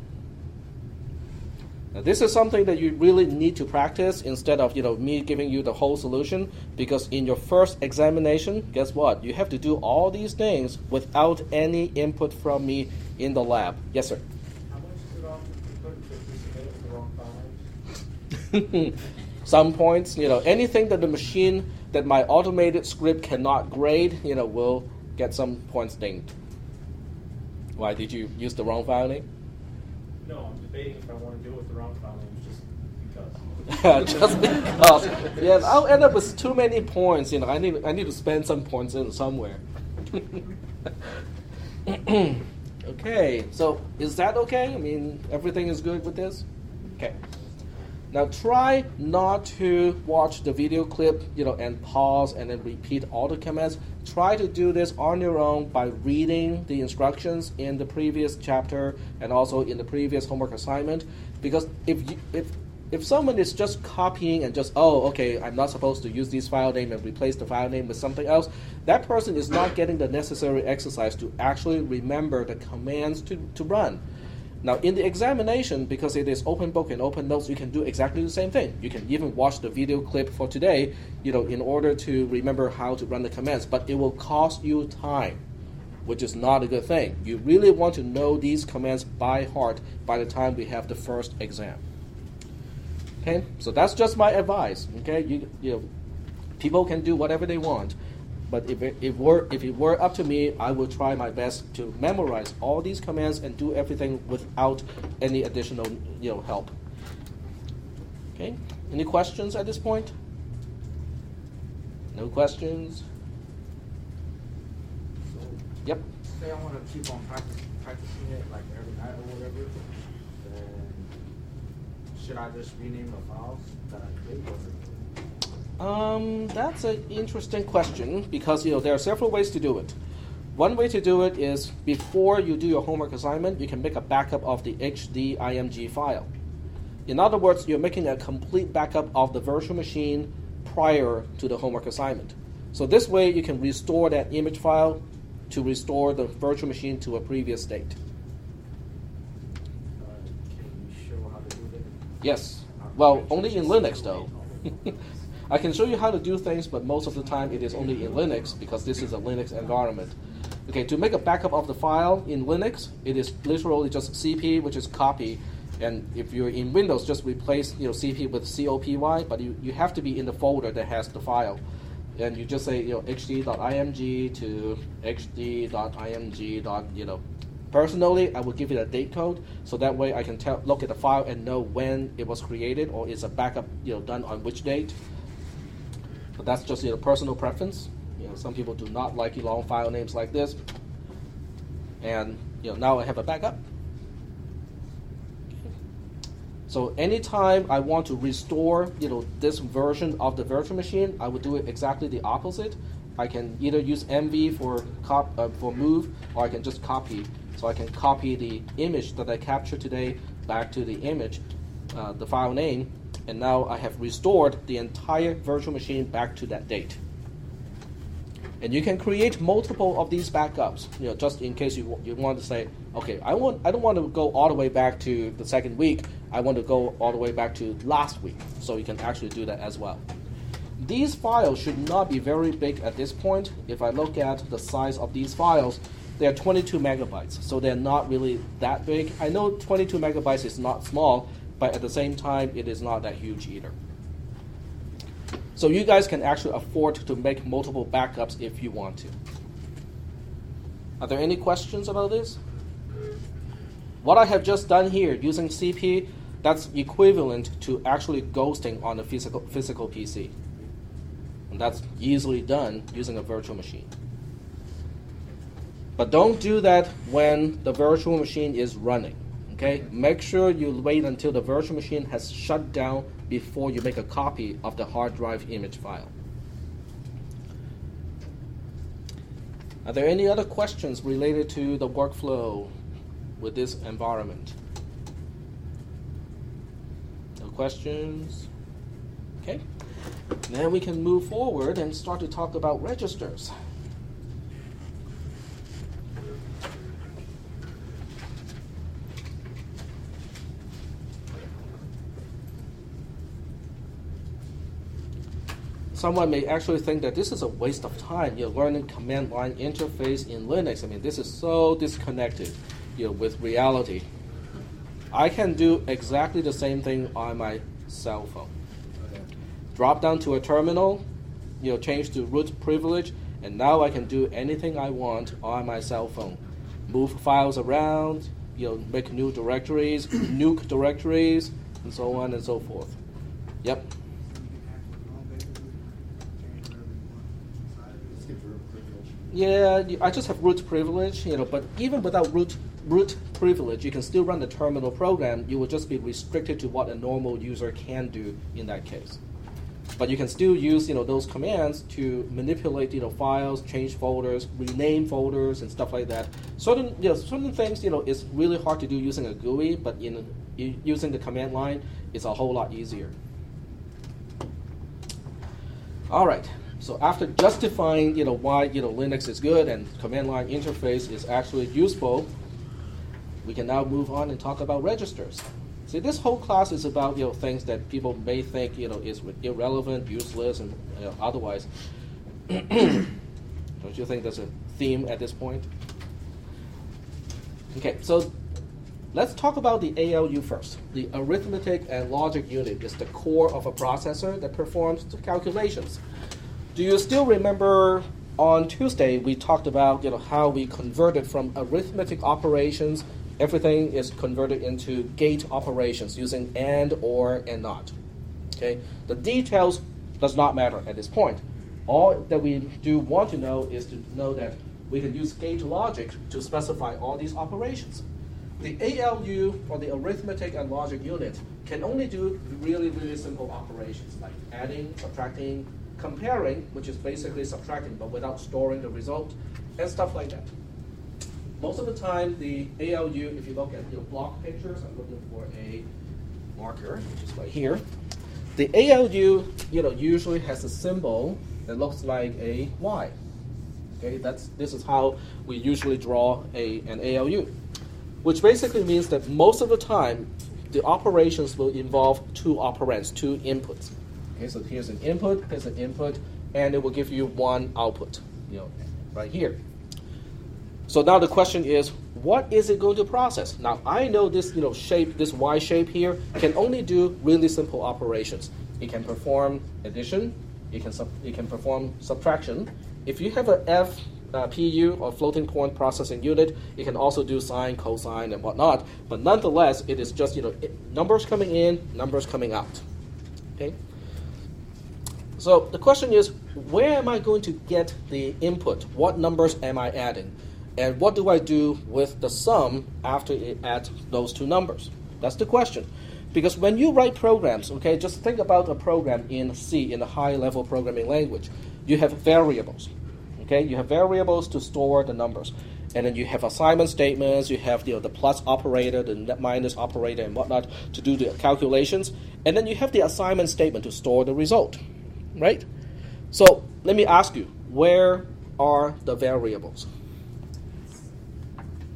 A: Now, this is something that you really need to practice instead of me giving you the whole solution, because in your first examination, guess what? You have to do all these things without any input from me in the lab. Yes, sir.
C: How much is it off if we submit it with the wrong file?
A: Some points, anything that the machine, that my automated script cannot grade, will get some points dinged. Why, did you use the wrong file name?
C: No, I'm debating if I want to do it with the wrong file name, just because.
A: Just because. Yeah, I'll end up with too many points. I need to spend some points in somewhere. Okay, so is that okay? I mean, everything is good with this? Okay. Now try not to watch the video clip, and pause and then repeat all the commands. Try to do this on your own by reading the instructions in the previous chapter and also in the previous homework assignment. Because if someone is just copying and just, okay, I'm not supposed to use this file name and replace the file name with something else, that person is not getting the necessary exercise to actually remember the commands to run. Now, in the examination, because it is open book and open notes, you can do exactly the same thing. You can even watch the video clip for today, in order to remember how to run the commands. But it will cost you time, which is not a good thing. You really want to know these commands by heart by the time we have the first exam. Okay, so that's just my advice. Okay, you know, people can do whatever they want, but if it were up to me, I would try my best to memorize all these commands and do everything without any additional help. Okay, any questions at this point? No questions?
G: So,
A: Yep.
G: say I want to keep on practicing it like every night or whatever, then should I just rename the files that I create?
A: That's an interesting question because there are several ways to do it. One way to do it is before you do your homework assignment, you can make a backup of the HDIMG file. In other words, you're making a complete backup of the virtual machine prior to the homework assignment. So this way you can restore that image file to restore the virtual machine to a previous state.
G: Can you show how to do that?
A: Yes. Well, only in Linux though. I can show you how to do things, but most of the time it is only in Linux because this is a Linux environment. Okay, to make a backup of the file in Linux, it is literally just cp, which is copy. And if you're in Windows, just replace cp with copy, but you have to be in the folder that has the file. And you just say hd.img to hd.img. Personally, I would give it a date code, so that way I can look at the file and know when it was created or is a backup done on which date. But that's just personal preference. Some people do not like long file names like this. And now I have a backup. So anytime I want to restore this version of the virtual machine, I would do it exactly the opposite. I can either use MV for move, or I can just copy. So I can copy the image that I captured today back to the image, the file name, and now I have restored the entire virtual machine back to that date. And you can create multiple of these backups, just in case you want to say, okay, I don't want to go all the way back to the second week. I want to go all the way back to last week. So you can actually do that as well. These files should not be very big at this point. If I look at the size of these files, they're 22 megabytes, so they're not really that big. I know 22 megabytes is not small, but at the same time, it is not that huge either. So you guys can actually afford to make multiple backups if you want to. Are there any questions about this? What I have just done here using CP, that's equivalent to actually ghosting on a physical PC. And that's easily done using a virtual machine. But don't do that when the virtual machine is running. Okay? Make sure you wait until the virtual machine has shut down before you make a copy of the hard drive image file. Are there any other questions related to the workflow with this environment? No questions? Okay. Then we can move forward and start to talk about registers. Someone may actually think that this is a waste of time, learning command line interface in Linux. I mean, this is so disconnected, with reality. I can do exactly the same thing on my cell phone. Drop down to a terminal, change to root privilege, and now I can do anything I want on my cell phone. Move files around, make new directories, nuke directories, and so on and so forth. Yep. Yeah, I just have root privilege, but even without root privilege, you can still run the terminal program. You will just be restricted to what a normal user can do in that case. But you can still use, those commands to manipulate, files, change folders, rename folders, and stuff like that. Certain things, it's really hard to do using a GUI, but using the command line, it's a whole lot easier. All right. So after justifying, why Linux is good and command line interface is actually useful, we can now move on and talk about registers. See, this whole class is about things that people may think is irrelevant, useless, and otherwise. Don't you think there's a theme at this point? Okay, so let's talk about the ALU first. The arithmetic and logic unit is the core of a processor that performs the calculations. Do you still remember on Tuesday we talked about how we converted from arithmetic operations, everything is converted into gate operations using AND, OR, and NOT. Okay? The details does not matter at this point. All that we do want to know is to know that we can use gate logic to specify all these operations. The ALU, or the arithmetic and logic unit, can only do really, really simple operations like adding, subtracting, comparing, which is basically subtracting but without storing the result, and stuff like that. Most of the time, the ALU, if you look at block pictures, I'm looking for a marker, which is right here. The ALU, usually has a symbol that looks like a Y. Okay, this is how we usually draw an ALU, which basically means that most of the time, the operations will involve two operands, two inputs. Okay, so here's an input, and it will give you one output, right here. So now the question is, what is it going to process? Now I know this, shape, this Y shape here, can only do really simple operations. It can perform addition, it can perform subtraction. If you have a FPU, or floating point processing unit, it can also do sine, cosine, and whatnot. But nonetheless, it is just numbers coming in, numbers coming out. Okay. So the question is, where am I going to get the input? What numbers am I adding? And what do I do with the sum after it adds those two numbers? That's the question. Because when you write programs, okay, just think about a program in C, in a high-level programming language. You have variables. Okay, you have variables to store the numbers. And then you have assignment statements, you have the plus operator, the minus operator, and whatnot to do the calculations. And then you have the assignment statement to store the result. Right? So let me ask you, where are the variables?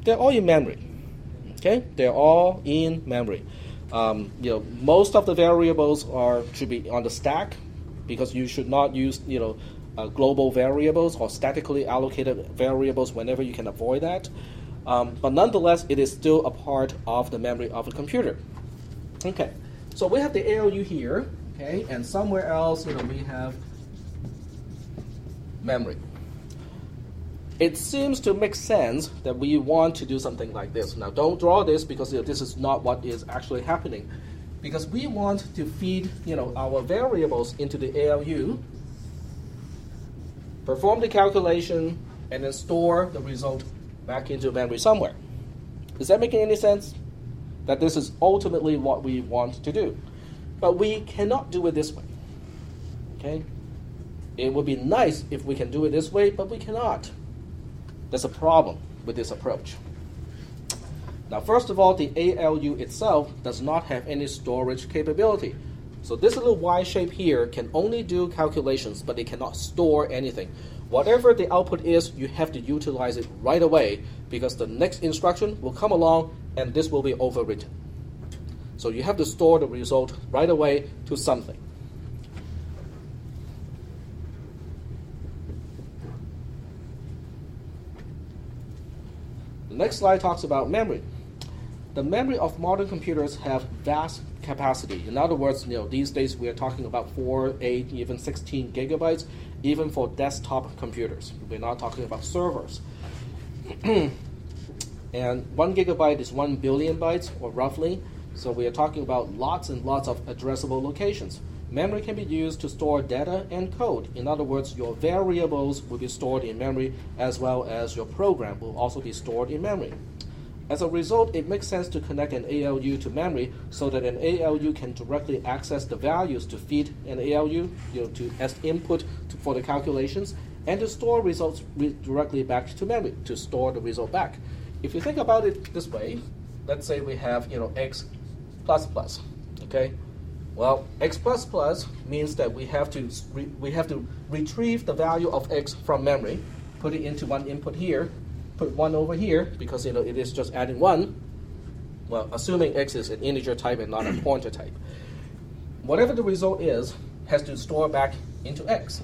A: They're all in memory. Okay? They're all in memory. Most of the variables should be on the stack, because you should not use global variables or statically allocated variables whenever you can avoid that. But nonetheless, it is still a part of the memory of a computer. Okay, so we have the ALU here, okay, and somewhere else we have memory. It seems to make sense that we want to do something like this. Now, don't draw this because this is not what is actually happening. Because we want to feed our variables into the ALU, perform the calculation, and then store the result back into memory somewhere. Is that making any sense? That this is ultimately what we want to do. But we cannot do it this way. Okay? It would be nice if we can do it this way, but we cannot. There's a problem with this approach. Now, first of all, the ALU itself does not have any storage capability. So this little Y shape here can only do calculations, but it cannot store anything. Whatever the output is, you have to utilize it right away, because the next instruction will come along and this will be overwritten. So you have to store the result right away to something. The next slide talks about memory. The memory of modern computers have vast capacity. In other words, these days we are talking about 4, 8, even 16 gigabytes, even for desktop computers. We're not talking about servers. And 1 gigabyte is 1 billion bytes, or roughly. So we are talking about lots and lots of addressable locations. Memory can be used to store data and code. In other words, your variables will be stored in memory, as well as your program will also be stored in memory. As a result, it makes sense to connect an ALU to memory so that an ALU can directly access the values to feed an ALU, as input for the calculations, and to store results directly back to memory to store the result back. If you think about it this way, let's say we have x plus plus. Okay, well, x plus plus means that we have to retrieve the value of x from memory, put it into one input here, put 1 over here, because it is just adding 1. Well, assuming x is an integer type and not a pointer type. Whatever the result is, has to store back into x.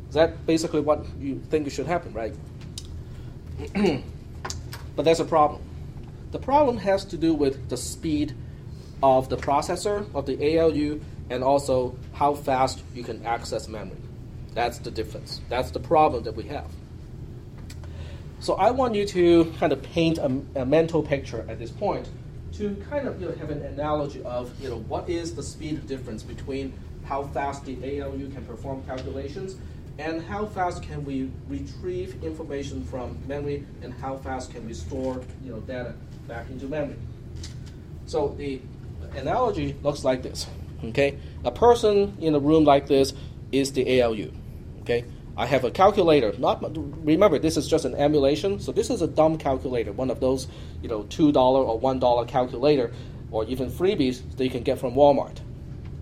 A: Is that basically what you think should happen, right? But there's a problem. The problem has to do with the speed of the processor, of the ALU, and also how fast you can access memory. That's the difference. That's the problem that we have. So I want you to kind of paint a mental picture at this point to kind of have an analogy of what is the speed difference between how fast the ALU can perform calculations and how fast can we retrieve information from memory and how fast can we store data back into memory. So the analogy looks like this. Okay, a person in a room like this is the ALU. Okay, I have a calculator. Remember, this is just an emulation, so this is a dumb calculator, one of those $2 or $1 calculator, or even freebies that you can get from Walmart.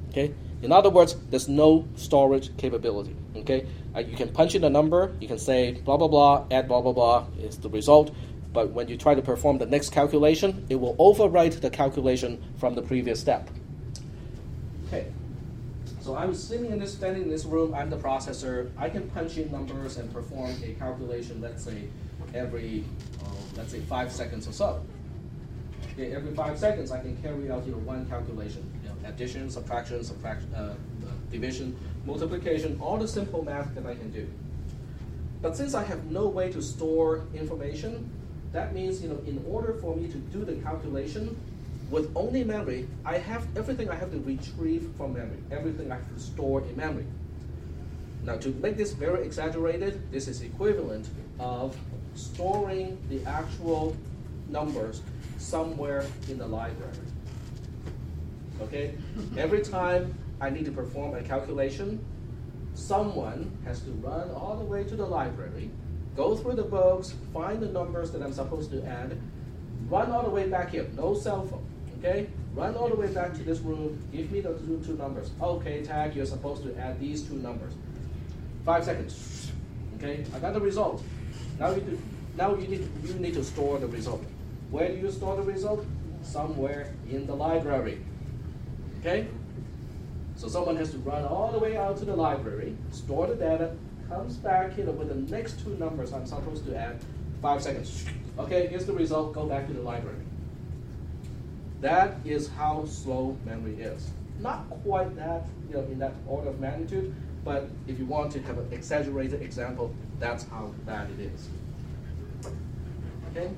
A: Okay, in other words, there's no storage capability. Okay, you can punch in a number, you can say blah blah blah, add blah blah blah is the result, but when you try to perform the next calculation, it will overwrite the calculation from the previous step. Okay. So I'm standing in this room, I'm the processor. I can punch in numbers and perform a calculation, let's say, every 5 seconds or so. Okay, every 5 seconds, I can carry out one calculation. Addition, subtraction, division, multiplication, all the simple math that I can do. But since I have no way to store information, that means in order for me to do the calculation, with only memory, I have everything I have to retrieve from memory, everything I have to store in memory. Now, to make this very exaggerated, this is equivalent of storing the actual numbers somewhere in the library. Okay? Every time I need to perform a calculation, someone has to run all the way to the library, go through the books, find the numbers that I'm supposed to add, run all the way back here, no cell phone. Okay, run all the way back to this room, give me the two numbers. Okay, tag, you're supposed to add these two numbers. 5 seconds. Okay, I got the result. Now you need to store the result. Where do you store the result? Somewhere in the library. Okay? So someone has to run all the way out to the library, store the data, comes back with the next two numbers I'm supposed to add. 5 seconds. Okay, here's the result, go back to the library. That is how slow memory is. Not quite that, in that order of magnitude, but if you want to have an exaggerated example, that's how bad it is. Okay?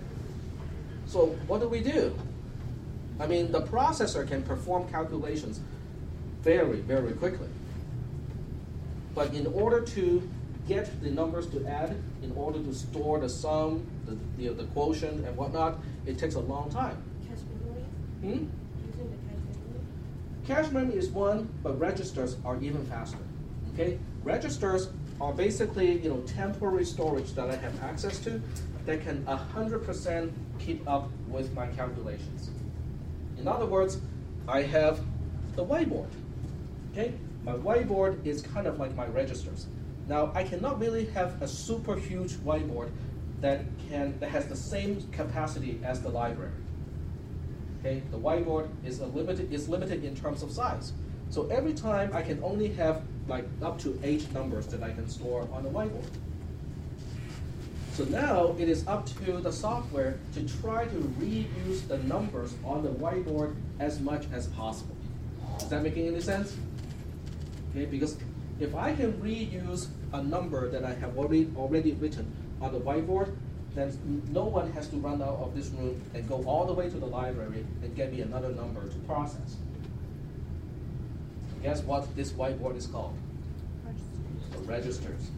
A: So what do we do? I mean, the processor can perform calculations very, very quickly. But in order to get the numbers to add, in order to store the sum, the quotient and whatnot, it takes a long time.
B: Using the cache memory?
A: Cache memory is one, but registers are even faster. Okay, registers are basically temporary storage that I have access to that can 100% keep up with my calculations. In other words, I have the whiteboard. Okay, my whiteboard is kind of like my registers. Now I cannot really have a super huge whiteboard that has the same capacity as the library. Okay, the whiteboard is limited in terms of size. So every time I can only have up to 8 numbers that I can store on the whiteboard. So now it is up to the software to try to reuse the numbers on the whiteboard as much as possible. Is that making any sense? Okay, because if I can reuse a number that I have already written on the whiteboard, then no one has to run out of this room and go all the way to the library and get me another number to process. Guess what this whiteboard is called? The registers.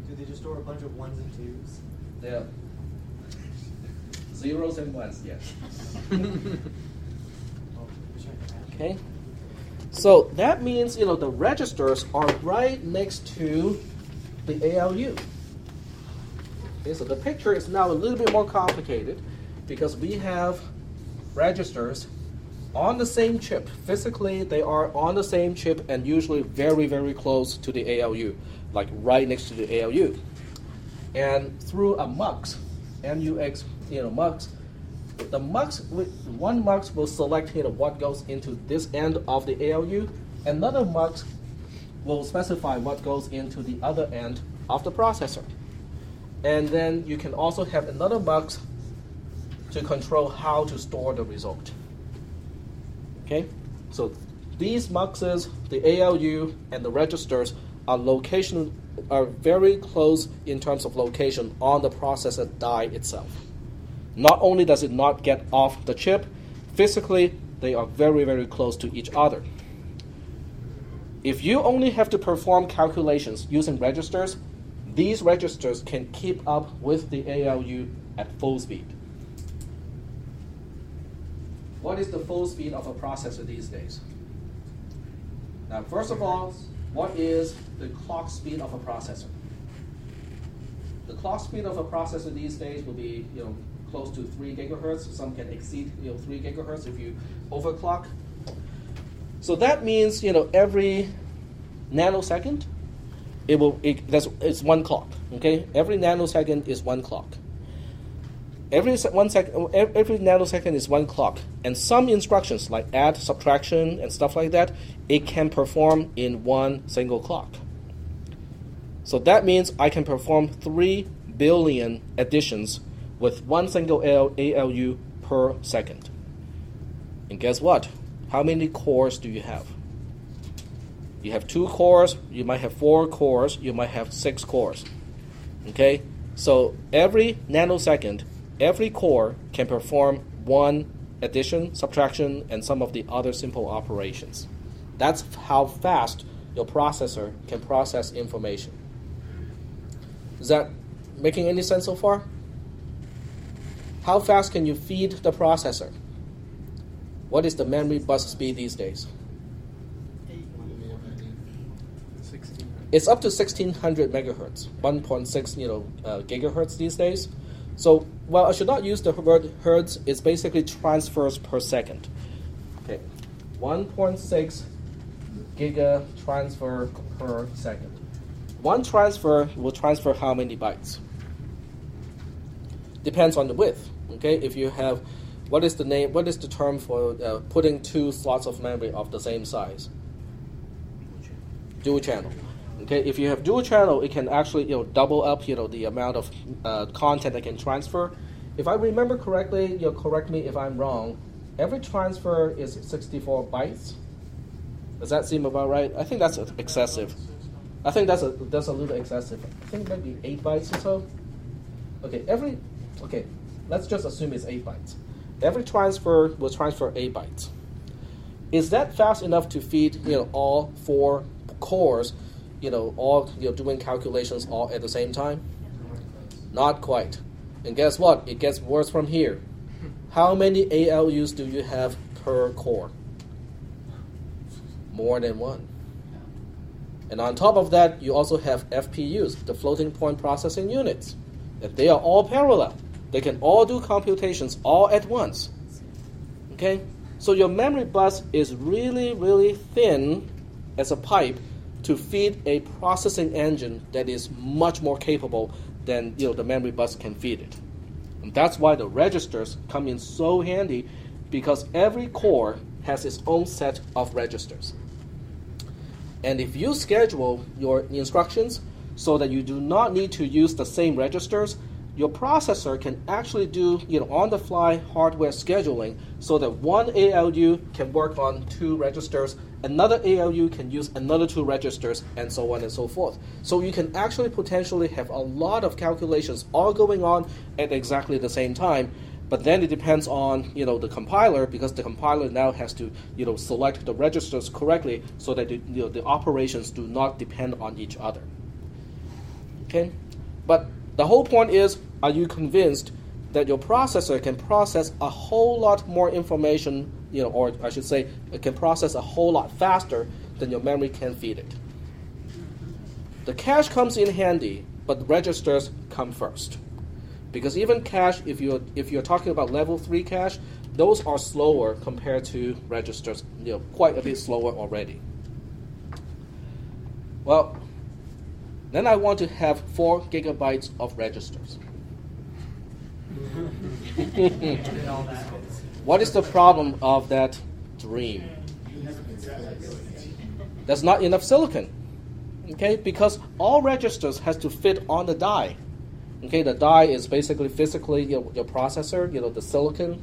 D: Do they just store a bunch of ones and twos?
A: Yeah. Zeros and ones, yes. Okay. So that means the registers are right next to the ALU. Okay, so the picture is now a little bit more complicated because we have registers on the same chip. Physically, they are on the same chip and usually very, very close to the ALU, like right next to the ALU. And through a MUX, MUX, MUX, the MUX, one MUX will select what goes into this end of the ALU. Another MUX will specify what goes into the other end of the processor. And then you can also have another MUX to control how to store the result. Okay, so these muxes, the ALU and the registers are very close in terms of location on the processor die itself. Not only does it not get off the chip, physically they are very, very close to each other. If you only have to perform calculations using registers, these registers can keep up with the ALU at full speed. What is the full speed of a processor these days? Now, first of all, what is the clock speed of a processor? The clock speed of a processor these days will be, close to 3 gigahertz. Some can exceed, 3 gigahertz if you overclock. So that means, every nanosecond, it's one clock. Okay, every nanosecond is one clock. Every nanosecond is one clock, and some instructions like add, subtraction, and stuff like that, it can perform in one single clock. So that means I can perform 3 billion additions with one single ALU per second. And guess what? How many cores do you have? You have 2 cores, you might have 4 cores, you might have 6 cores. Okay? So every nanosecond, every core can perform one addition, subtraction, and some of the other simple operations. That's how fast your processor can process information. Is that making any sense so far? How fast can you feed the processor? What is the memory bus speed these days? It's up to 1600 megahertz, 1.6 gigahertz these days. So, well, I should not use the word hertz. It's basically transfers per second. Okay, 1.6 giga transfer per second. One transfer will transfer how many bytes? Depends on the width. Okay, if you have, what is the term for putting 2 slots of memory of the same size? Dual channel. Okay, if you have dual channel, it can actually double up the amount of content that can transfer. If I remember correctly, correct me if I'm wrong. Every transfer is 64 bytes. Does that seem about right? I think that's excessive. I think that's a little excessive. I think maybe 8 bytes or so. Okay, let's just assume it's 8 bytes. Every transfer will transfer 8 bytes. Is that fast enough to feed all 4 cores? All doing calculations all at the same time? Not quite. And guess what? It gets worse from here. How many ALUs do you have per core? More than 1. And on top of that, you also have FPUs, the floating point processing units. And they are all parallel. They can all do computations all at once. Okay? So your memory bus is really, really thin as a pipe to feed a processing engine that is much more capable than the memory bus can feed it. And that's why the registers come in so handy, because every core has its own set of registers. And if you schedule your instructions so that you do not need to use the same registers, your processor can actually do on-the-fly hardware scheduling so that one ALU can work on 2 registers, another ALU can use another 2 registers, and so on and so forth. So you can actually potentially have a lot of calculations all going on at exactly the same time. But then it depends on the compiler, because the compiler now has to select the registers correctly so that the operations do not depend on each other. Okay, but the whole point is, are you convinced that your processor can process a whole lot more information, or I should say, it can process a whole lot faster than your memory can feed it? The cache comes in handy, but the registers come first. Because even cache, if you're talking about level 3 cache, those are slower compared to registers, quite a bit slower already. Well, then I want to have 4 gigabytes of registers. What is the problem of that dream? There's not enough silicon. Okay, because all registers has to fit on the die. Okay, the die is basically physically your processor, the silicon,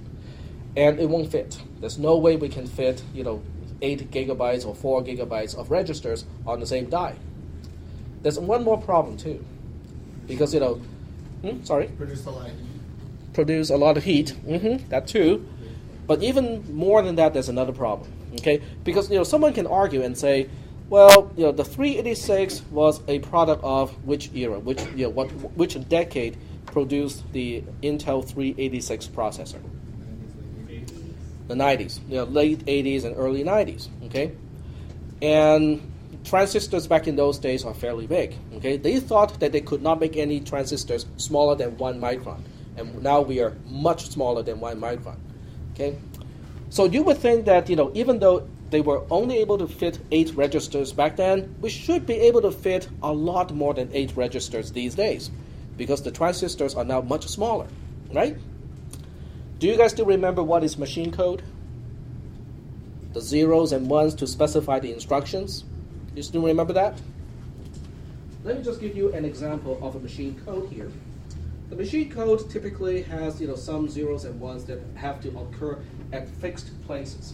A: and it won't fit. There's no way we can fit, 8 gigabytes or 4 gigabytes of registers on the same die. There's one more problem too, because
J: Produce a lot of heat.
A: produce a lot of heat. That too, but even more than that, there's another problem. Okay, because someone can argue and say, well, the 386 was a product of which era, which decade produced the Intel 386 processor? The 90s, late 80s and early 90s. Okay, and transistors back in those days are fairly big. Okay, they thought that they could not make any transistors smaller than 1 micron, and now we are much smaller than 1 micron. Okay, so you would think that even though they were only able to fit 8 registers back then, we should be able to fit a lot more than 8 registers these days, because the transistors are now much smaller, right? Do you guys still remember what is machine code? The zeros and ones to specify the instructions. You still remember that? Let me just give you an example of a machine code here. The machine code typically has some zeros and ones that have to occur at fixed places.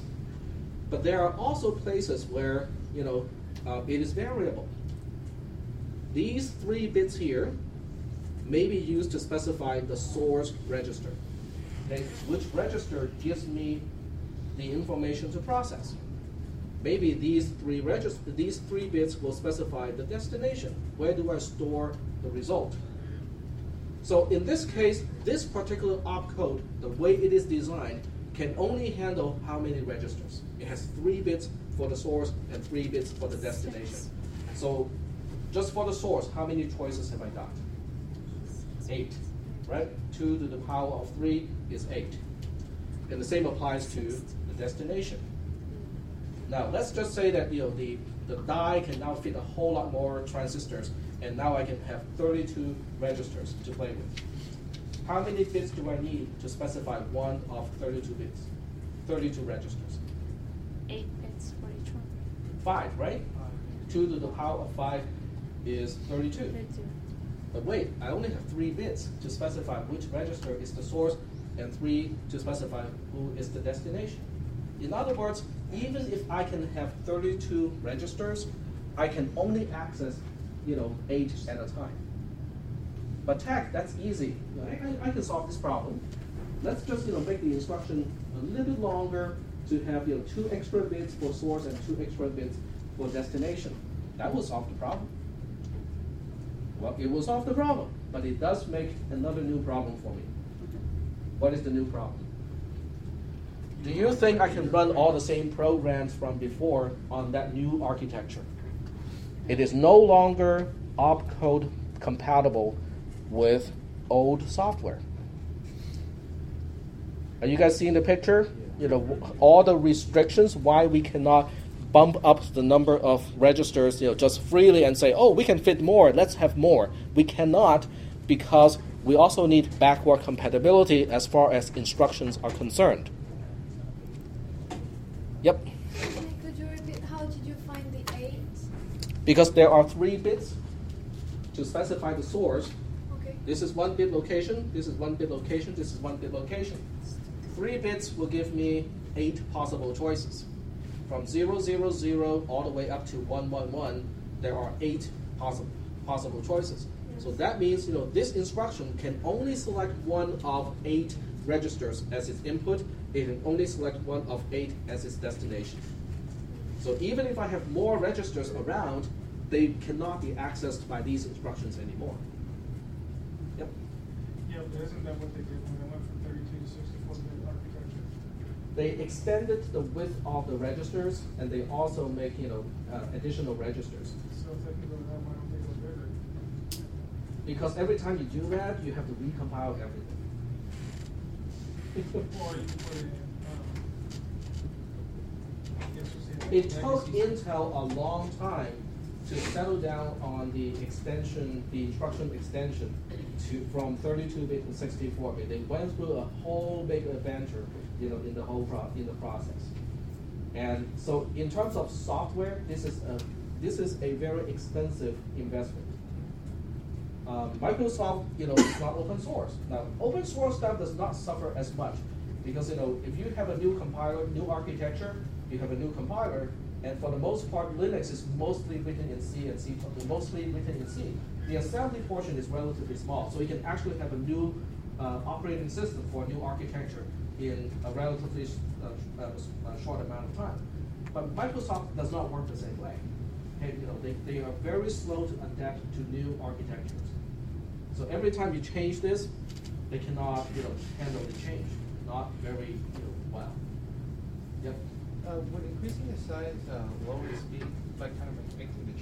A: But there are also places where it is variable. These 3 bits here may be used to specify the source register. Okay, which register gives me the information to process? Maybe these 3 bits will specify the destination. Where do I store the result? So in this case, this particular opcode, the way it is designed, can only handle how many registers? It has 3 bits for the source and 3 bits for the destination. So just for the source, how many choices have I got? 8, right? 2 to the power of 3 is 8. And the same applies to the destination. Now let's just say that the die can now fit a whole lot more transistors, and now I can have 32 registers to play with. How many bits do I need to specify one of 32 bits? 32 registers.
H: 8 bits for each one.
A: 5, right? 2 to the power of 5 is 32.
H: 32.
A: But wait, I only have 3 bits to specify which register is the source and 3 to specify who is the destination. In other words, even if I can have 32 registers, I can only access 8 at a time. But tech, that's easy. I can solve this problem. Let's just make the instruction a little bit longer to have 2 extra bits for source and 2 extra bits for destination. That will solve the problem. Well, it will solve the problem, but it does make another new problem for me. What is the new problem? Do you think I can run all the same programs from before on that new architecture? It is no longer opcode compatible with old software. Are you guys seeing the picture? All the restrictions why we cannot bump up the number of registers just freely and say, oh, we can fit more, let's have more. We cannot, because we also need backward compatibility as far as instructions are concerned. Yep.
H: Could you repeat, how did you find the 8?
A: Because there are 3 bits to specify the source.
H: Okay.
A: This is 1 bit location, this is 1 bit location, this is 1 bit location. 3 bits will give me 8 possible choices. From 0, 0, 0 all the way up to 1, 1, 1, there are 8 possible choices. So that means this instruction can only select one of 8 registers as its input. It can only select one of 8 as its destination. So even if I have more registers around, they cannot be accessed by these instructions anymore. Yep.
C: Yeah, but isn't that what they did when they went from 32 to 64-bit architecture?
A: They extended the width of the registers, and they also make additional registers.
C: So technically, that might make it bigger.
A: Because every time you do that, you have to recompile everything.
C: Or you can put it in.
A: It took Intel a long time to settle down on the extension, the instruction extension, from 32-bit to 64-bit. They went through a whole big adventure, in the process. And so, in terms of software, this is a very expensive investment. Microsoft, is not open source. Now, open source stuff does not suffer as much because, if you have a new compiler, new architecture, you have a new compiler, and for the most part, Linux is mostly written in C and C, mostly written in C. The assembly portion is relatively small, so you can actually have a new operating system for a new architecture in a relatively short amount of time. But Microsoft does not work the same way. Okay, they are very slow to adapt to new architectures. So every time you change this, they cannot handle the change. Not very well. Yep.
K: Would increasing the size lower the speed by kind of making a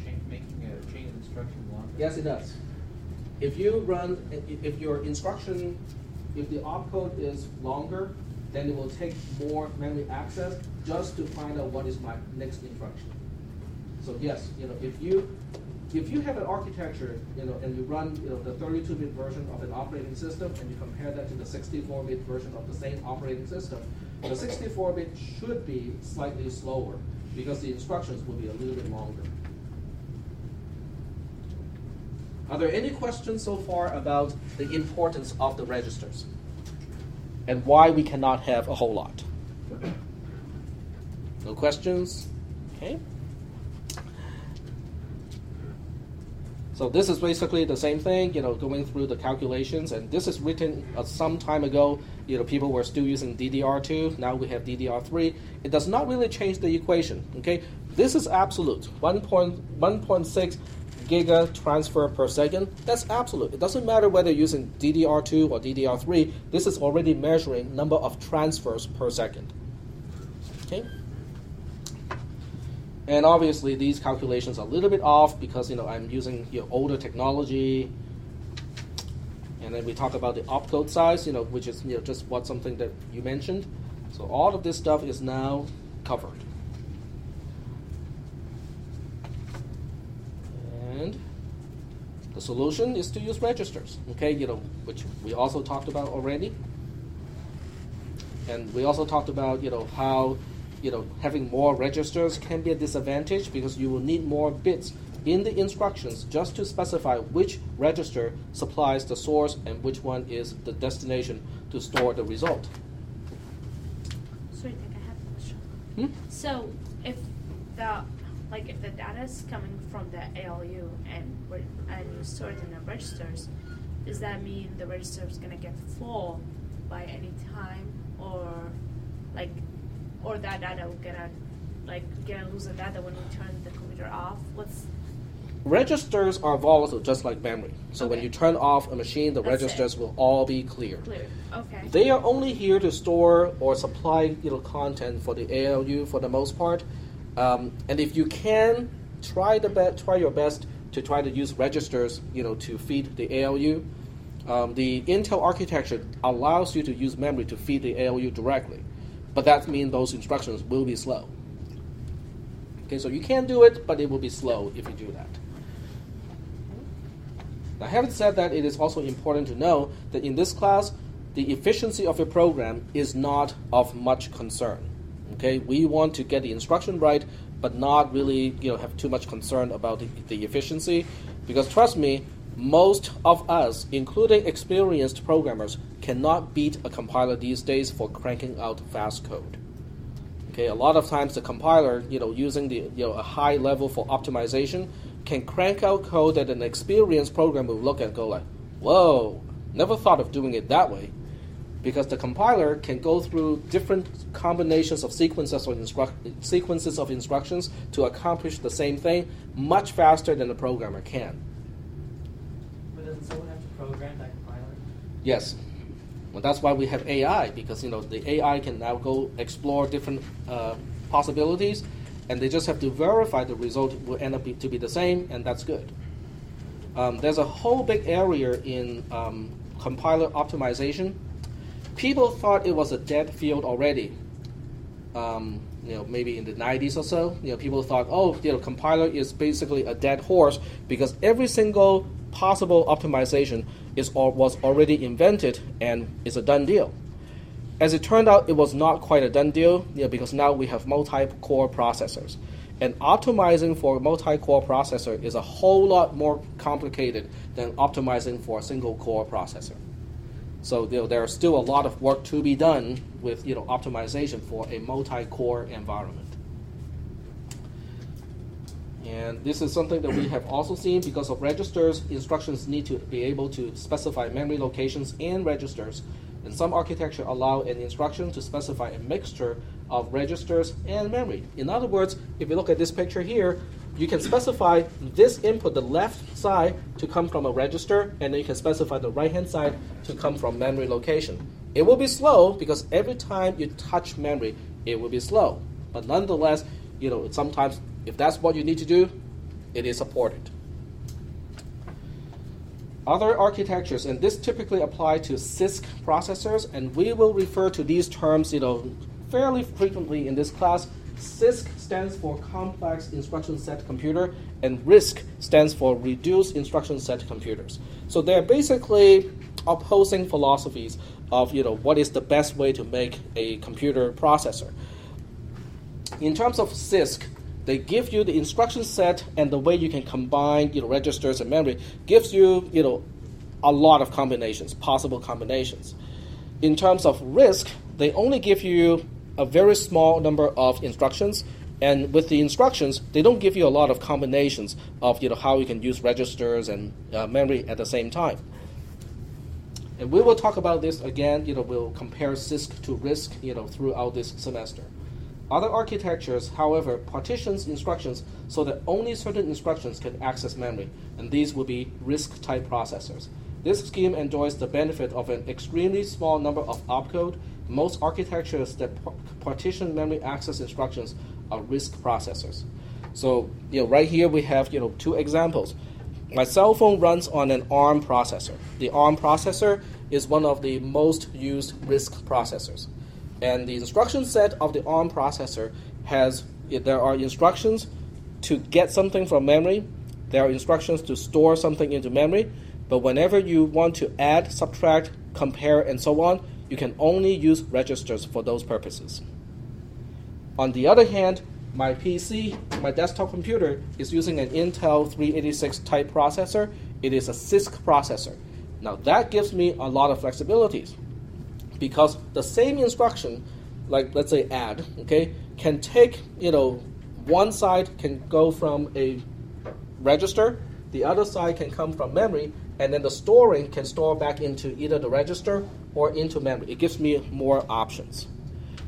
K: chain of instruction longer?
A: Yes, it does. If the opcode is longer, then it will take more memory access just to find out what is my next instruction. So yes, if you have an architecture, and you run the 32-bit version of an operating system, and you compare that to the 64-bit version of the same operating system, the 64-bit should be slightly slower because the instructions will be a little bit longer. Are there any questions so far about the importance of the registers and why we cannot have a whole lot? No questions? Okay. So this is basically the same thing, going through the calculations, and this is written some time ago. People were still using DDR2. Now we have DDR3. It does not really change the equation. Okay, this is absolute. 1.6 giga transfer per second. That's absolute. It doesn't matter whether you're using DDR2 or DDR3. This is already measuring number of transfers per second. Okay. And obviously, these calculations are a little bit off because I'm using older technology. And then we talk about the opcode size, which is just something that you mentioned. So all of this stuff is now covered. And the solution is to use registers, okay? Which we also talked about already. And we also talked about how having more registers can be a disadvantage because you will need more bits in the instructions just to specify which register supplies the source and which one is the destination to store the result.
L: Sorry, I have a question. So if the data is coming from the ALU and you store it in the registers, does that mean the register is going to get full by any time, or that data will gonna lose the data when we turn the computer off?
A: Registers are volatile, just like memory. So when you turn off a machine, the registers will all be clear.
L: Okay.
A: They are only here to store or supply content for the ALU for the most part. And if you can, try your best to try to use registers, to feed the ALU. The Intel architecture allows you to use memory to feed the ALU directly. But that means those instructions will be slow. Okay, so you can do it, but it will be slow if you do that. Now, having said that, it is also important to know that in this class, the efficiency of your program is not of much concern. Okay, we want to get the instruction right, but not really have too much concern about the efficiency, because trust me, most of us, including experienced programmers, cannot beat a compiler these days for cranking out fast code. Okay, a lot of times the compiler, using a high level for optimization, can crank out code that an experienced programmer will look at and go like, "Whoa, never thought of doing it that way," because the compiler can go through different combinations of sequences of instructions to accomplish the same thing much faster than the programmer can.
D: Doesn't someone have to program that compiler?
A: Yes. Well, that's why we have AI, because the AI can now go explore different possibilities, and they just have to verify the result will end up to be the same, and that's good. There's a whole big area in compiler optimization. People thought it was a dead field already. Maybe in the 90s or so, people thought, compiler is basically a dead horse because every single possible optimization was already invented and is a done deal. As it turned out, it was not quite a done deal, because now we have multi-core processors. And optimizing for a multi-core processor is a whole lot more complicated than optimizing for a single-core processor. So there's still a lot of work to be done with optimization for a multi-core environment. And this is something that we have also seen because of registers. Instructions need to be able to specify memory locations and registers. And some architecture allow an instruction to specify a mixture of registers and memory. In other words, if you look at this picture here, you can specify this input, the left side, to come from a register, and then you can specify the right-hand side to come from memory location. It will be slow because every time you touch memory, it will be slow. But nonetheless, sometimes if that's what you need to do, it is supported. Other architectures, and this typically apply to Sisk processors, and we will refer to these terms, fairly frequently in this class. Sisk stands for Complex Instruction Set Computer, and RISC stands for Reduced Instruction Set Computers. So they're basically opposing philosophies of what is the best way to make a computer processor. In terms of Sisk, they give you the instruction set and the way you can combine registers and memory gives you a lot of combinations, possible combinations. In terms of RISC, they only give you a very small number of instructions, and with the instructions, they don't give you a lot of combinations of how you can use registers and memory at the same time. And we will talk about this again. We'll compare Sisk to RISC throughout this semester. Other architectures, however, partitions instructions so that only certain instructions can access memory, and these will be RISC-type processors. This scheme enjoys the benefit of an extremely small number of opcode. Most architectures that partition memory access instructions are RISC processors. So, right here we have, two examples. My cell phone runs on an ARM processor. The ARM processor is one of the most used RISC processors. And the instruction set of the ARM processor there are instructions to get something from memory. There are instructions to store something into memory. But whenever you want to add, subtract, compare, and so on, you can only use registers for those purposes. On the other hand, my PC, my desktop computer, is using an Intel 386 type processor. It is a Sisk processor. Now that gives me a lot of flexibilities, because the same instruction, like let's say add, can take, one side can go from a register, the other side can come from memory, and then the storing can store back into either the register or into memory. It gives me more options.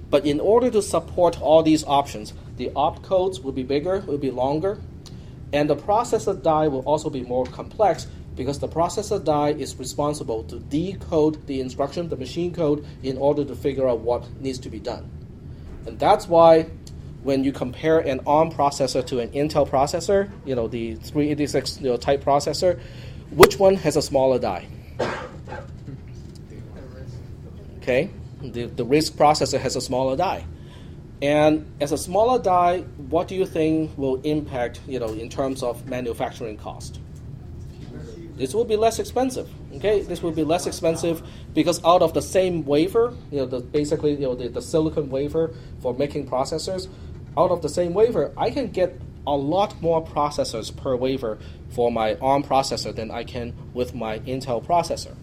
A: But in order to support all these options, the opcodes will be bigger, will be longer, and the processor die will also be more complex, because the processor die is responsible to decode the instruction, the machine code, in order to figure out what needs to be done. And that's why when you compare an ARM processor to an Intel processor, the 386 type processor, which one has a smaller die? Okay, the RISC processor has a smaller die. And as a smaller die, what do you think will impact, in terms of manufacturing cost? This will be less expensive. This will be less expensive because out of the same wafer, basically the silicon wafer for making processors, out of the same wafer, I can get a lot more processors per wafer for my ARM processor than I can with my Intel processor.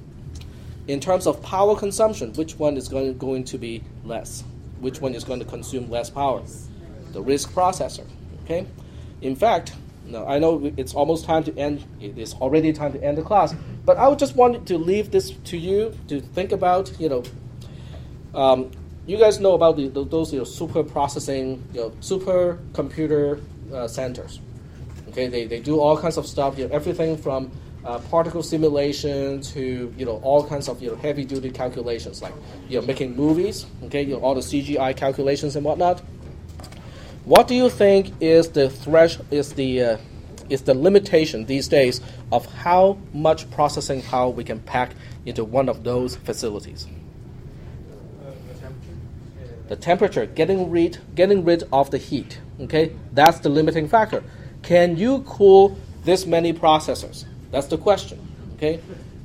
A: In terms of power consumption, which one is going to be less? Which one is going to consume less power? The RISC processor. In fact, now, I know it's almost time to end. It is already time to end the class. But I would just want to leave this to you to think about. You guys know about those super processing, super computer centers. They do all kinds of stuff. Everything from particle simulation to all kinds of heavy duty calculations, like making movies. All the CGI calculations and whatnot. What do you think is the limitation these days of how much processing power we can pack into one of those facilities? The temperature, getting rid of the heat. That's the limiting factor. Can you cool this many processors? That's the question.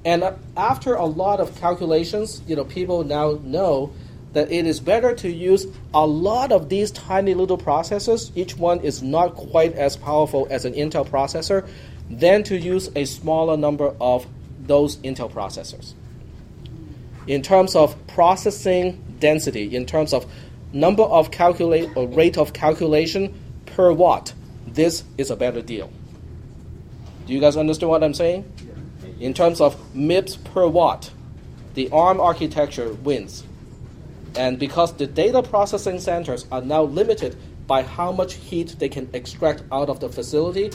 A: And after a lot of calculations, people now know that it is better to use a lot of these tiny little processors, each one is not quite as powerful as an Intel processor, than to use a smaller number of those Intel processors. In terms of processing density, in terms of number of rate of calculation per watt, this is a better deal. Do you guys understand what I'm saying? In terms of MIPS per watt, the ARM architecture wins. And because the data processing centers are now limited by how much heat they can extract out of the facility,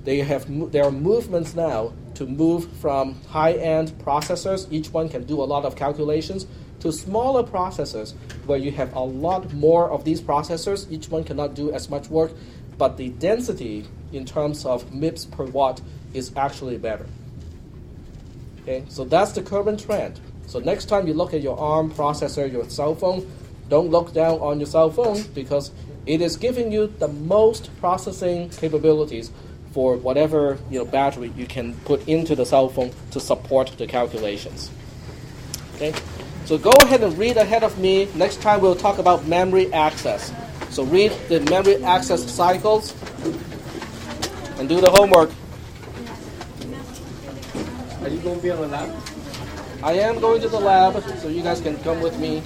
A: there are movements now to move from high-end processors, each one can do a lot of calculations, to smaller processors where you have a lot more of these processors, each one cannot do as much work, but the density in terms of MIPS per watt is actually better. Okay, so that's the current trend. So next time you look at your ARM processor, your cell phone, don't look down on your cell phone because it is giving you the most processing capabilities for whatever battery you can put into the cell phone to support the calculations. Okay, so go ahead and read ahead of me. Next time we'll talk about memory access. So read the memory access cycles and do the homework.
F: Are you going to be on the lab?
A: I am going to the lab, so you guys can come with me.